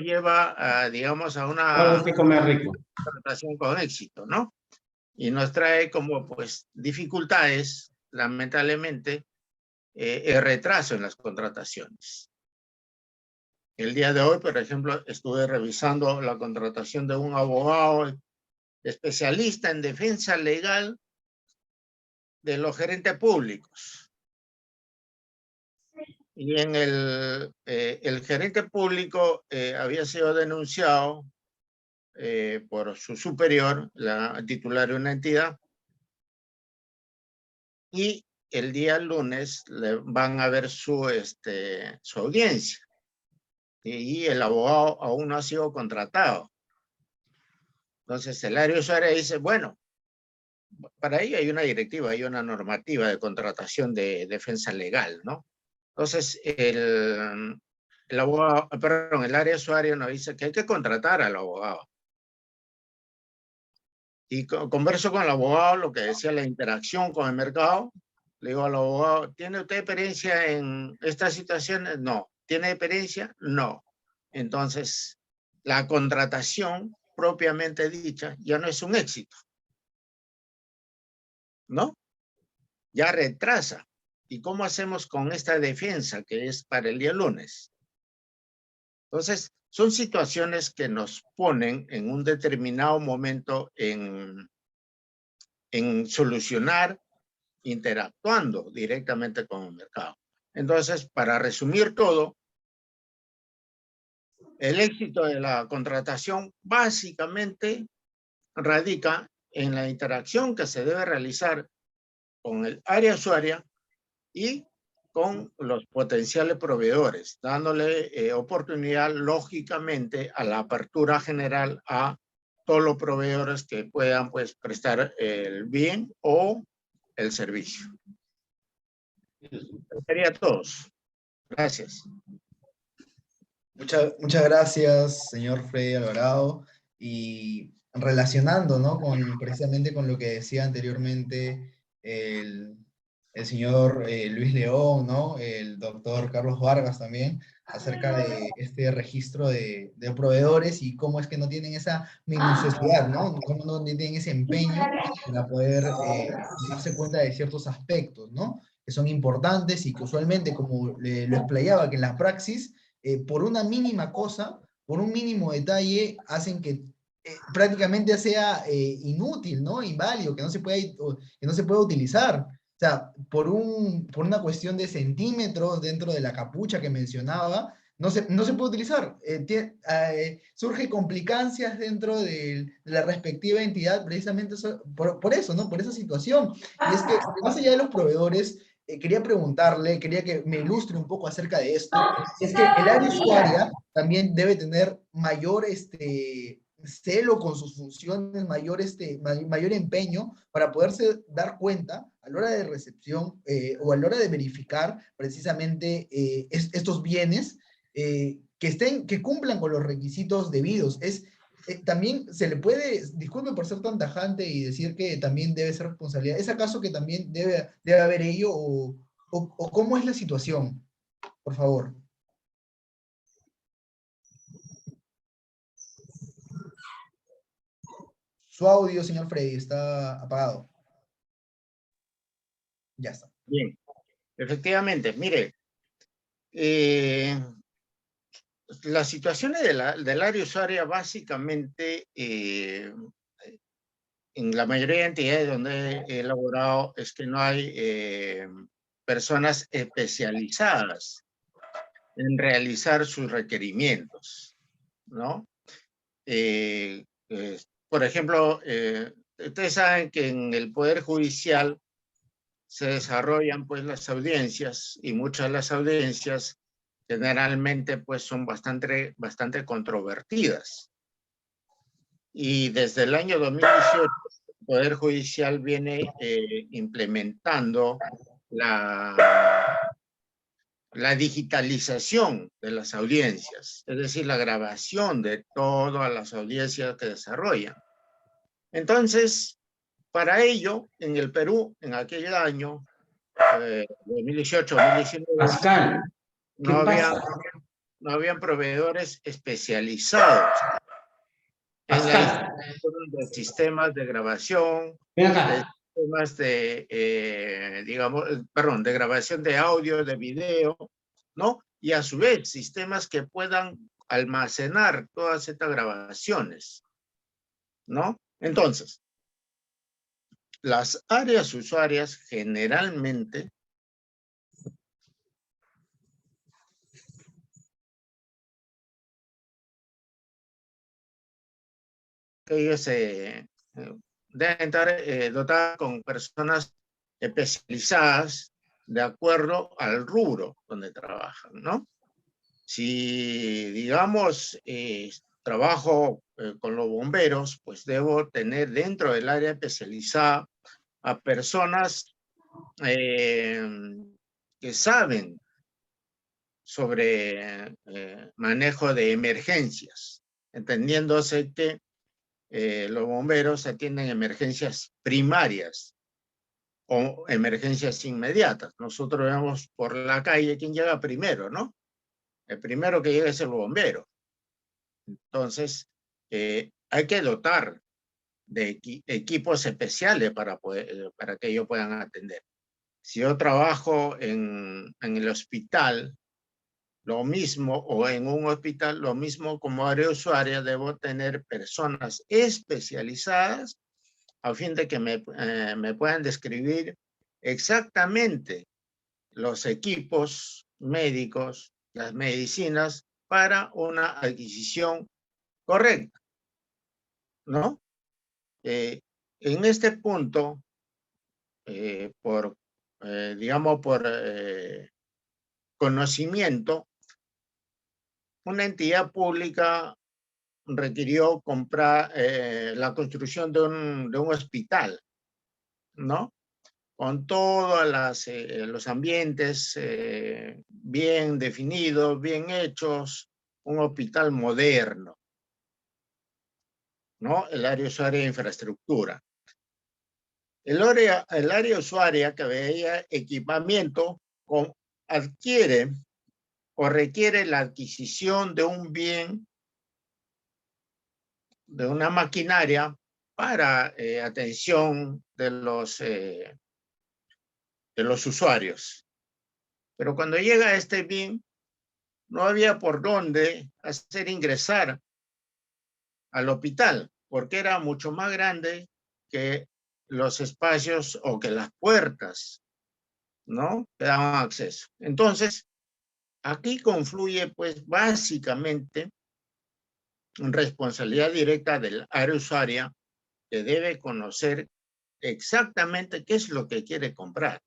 lleva a, digamos, a una Que comer rico. contratación con éxito, ¿no? Y nos trae como pues dificultades, lamentablemente, el retraso en las contrataciones. El día de hoy, por ejemplo, estuve revisando la contratación de un abogado especialista en defensa legal de los gerentes públicos. Y en el gerente público había sido denunciado por su superior, la titular de una entidad, y el día lunes le van a ver su audiencia. Y el abogado aún no ha sido contratado. Entonces el área usuaria dice, bueno, para ello hay una directiva, hay una normativa de contratación de defensa legal, ¿no? Entonces el abogado, perdón, el área usuaria nos dice que hay que contratar al abogado. Y converso con el abogado, lo que decía la interacción con el mercado. Le digo al abogado, ¿tiene usted experiencia en estas situaciones? No. ¿Tiene experiencia? No. Entonces, la contratación propiamente dicha ya no es un éxito, ¿no? Ya retrasa. ¿Y cómo hacemos con esta defensa que es para el día lunes? Entonces, son situaciones que nos ponen en un determinado momento en solucionar interactuando directamente con el mercado. Entonces, para resumir todo, el éxito de la contratación básicamente radica en la interacción que se debe realizar con el área usuaria y con los potenciales proveedores, dándole oportunidad lógicamente a la apertura general a todos los proveedores que puedan pues prestar el bien o el servicio. Eso sería todos. Gracias. Muchas gracias, señor Freddy Alvarado. Y relacionando, ¿no? Precisamente con lo que decía anteriormente el señor Luis León, ¿no? El doctor Carlos Vargas también, acerca de este registro de proveedores y cómo es que no tienen esa minuciosidad, ¿no? Cómo no tienen ese empeño para poder darse cuenta de ciertos aspectos, ¿no? Que son importantes y que usualmente, como lo explayaba, que en la praxis por una mínima cosa, por un mínimo detalle, hacen que prácticamente sea inútil, ¿no? Inválido, que no se pueda utilizar. O sea, por una cuestión de centímetros dentro de la capucha que mencionaba, no se puede utilizar. Surge complicancias dentro de la respectiva entidad precisamente por eso, ¿no? Por esa situación. Y es que, más allá de los proveedores, quería preguntarle, quería que me ilustre un poco acerca de esto, es que el área usuaria también debe tener mayor celo con sus funciones, mayor empeño para poderse dar cuenta a la hora de recepción o a la hora de verificar precisamente estos bienes que cumplan con los requisitos debidos. También se le puede, disculpe por ser tan tajante y decir que también debe ser responsabilidad, ¿es acaso que también debe haber ello o cómo es la situación? Por favor. Su audio, señor Freddy, está apagado. Ya está. Bien, efectivamente, mire, las situaciones del área usuaria básicamente en la mayoría de entidades donde he elaborado es que no hay personas especializadas en realizar sus requerimientos, ¿no? Por ejemplo, ustedes saben que en el Poder Judicial se desarrollan pues las audiencias y muchas de las audiencias generalmente pues son bastante controvertidas. Y desde el año 2018 el Poder Judicial viene implementando la digitalización de las audiencias, es decir, la grabación de todas las audiencias que desarrollan. Entonces, para ello, en el Perú, en aquel año, 2018-2019, Pascal, ¿qué pasa? no habían proveedores especializados en la instalación de sistemas de grabación, Ven de acá. sistemas de grabación de audio, de video, ¿no? Y a su vez, sistemas que puedan almacenar todas estas grabaciones, ¿no? Entonces, las áreas usuarias generalmente ellos deben estar dotadas con personas especializadas de acuerdo al rubro donde trabajan, ¿no? Si, digamos, trabajo con los bomberos, pues debo tener dentro del área especializada a personas que saben sobre manejo de emergencias, entendiéndose que los bomberos atienden emergencias primarias o emergencias inmediatas. Nosotros vemos por la calle quién llega primero, ¿no? El primero que llega es el bombero. Entonces, hay que dotar de equipos especiales para que ellos puedan atender. Si yo trabajo en el hospital, lo mismo, o en un hospital, lo mismo como área usuaria, debo tener personas especializadas a fin de que me puedan describir exactamente los equipos médicos, las medicinas, para una adquisición correcta, ¿no? En este punto, digamos, por conocimiento, una entidad pública requirió comprar la construcción de un hospital, ¿no? Con todos los ambientes bien definidos, bien hechos, un hospital moderno, ¿no? El área usuaria de infraestructura. El área usuaria que veía equipamiento adquiere o requiere la adquisición de un bien, de una maquinaria para atención de los usuarios. Pero cuando llega este bien, no había por dónde hacer ingresar al hospital, porque era mucho más grande que los espacios o que las puertas, ¿no? Que daban acceso. Entonces, aquí confluye, pues, básicamente, responsabilidad directa del área usuaria, que debe conocer exactamente qué es lo que quiere comprar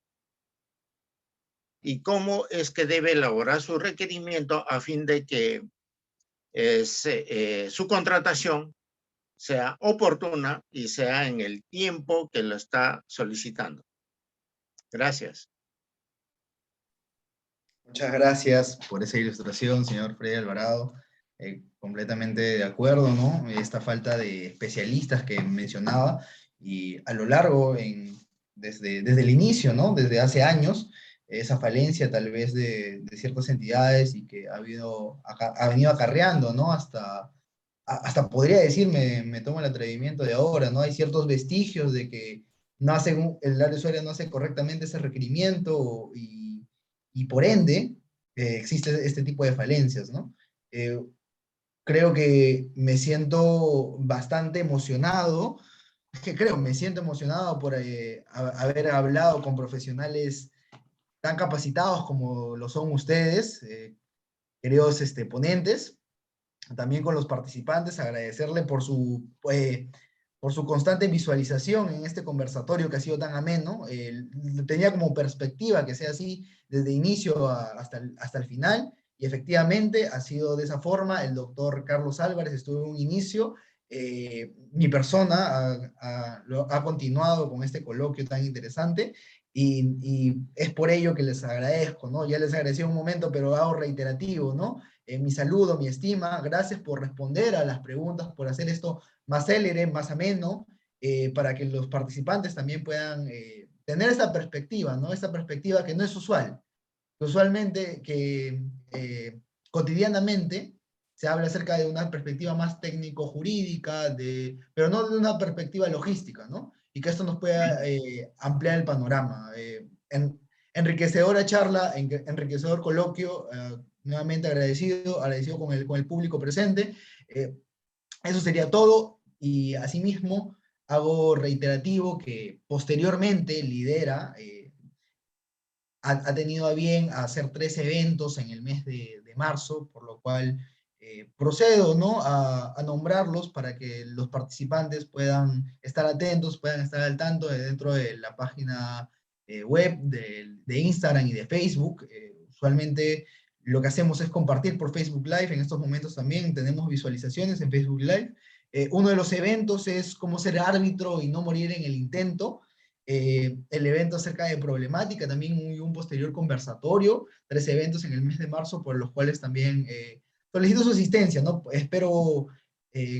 y cómo es que debe elaborar su requerimiento a fin de que su contratación sea oportuna y sea en el tiempo que lo está solicitando. Gracias. Muchas gracias por esa ilustración, señor Freddy Alvarado. Completamente de acuerdo, ¿no? Esta falta de especialistas que mencionaba, y a lo largo, desde el inicio, ¿no? Desde hace años, esa falencia tal vez de ciertas entidades, y que ha venido acarreando, ¿no? Hasta podría decir, me tomo el atrevimiento de ahora, ¿no? Hay ciertos vestigios de que el área usuaria no hace correctamente ese requerimiento, y por ende existe este tipo de falencias, ¿no? Creo que me siento bastante emocionado, me siento emocionado por haber hablado con profesionales tan capacitados como lo son ustedes, queridos ponentes. También con los participantes, agradecerle por su constante visualización en este conversatorio que ha sido tan ameno. Tenía como perspectiva que sea así desde inicio hasta el final, y efectivamente ha sido de esa forma. El doctor Carlos Álvarez estuvo en un inicio, mi persona ha continuado con este coloquio tan interesante, y es por ello que les agradezco, ¿no? Ya les agradecí un momento, pero hago reiterativo, ¿no? Mi saludo, mi estima, gracias por responder a las preguntas, por hacer esto más célere, más ameno, para que los participantes también puedan tener esta perspectiva, ¿no? Esta perspectiva que no es usual. Usualmente, cotidianamente, se habla acerca de una perspectiva más técnico-jurídica, pero no de una perspectiva logística, ¿no? Y que esto nos pueda ampliar el panorama. Enriquecedora charla, enriquecedor coloquio, nuevamente agradecido con el público presente. Eso sería todo, y asimismo hago reiterativo que posteriormente Lidera ha tenido a bien hacer 3 eventos en el mes de marzo, por lo cual procedo, ¿no? a nombrarlos para que los participantes puedan estar atentos, puedan estar al tanto dentro de la página web, de Instagram y de Facebook. Usualmente lo que hacemos es compartir por Facebook Live. En estos momentos también tenemos visualizaciones en Facebook Live. Uno de los eventos es cómo ser árbitro y no morir en el intento. El evento acerca de problemática, también un posterior conversatorio, 3 eventos en el mes de marzo, por los cuales también solicito su asistencia, ¿no? Espero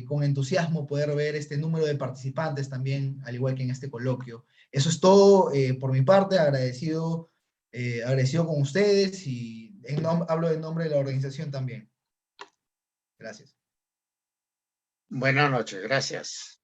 con entusiasmo poder ver este número de participantes también, al igual que en este coloquio. Eso es todo por mi parte, agradecido con ustedes y hablo en nombre de la organización también. Gracias. Buenas noches, gracias.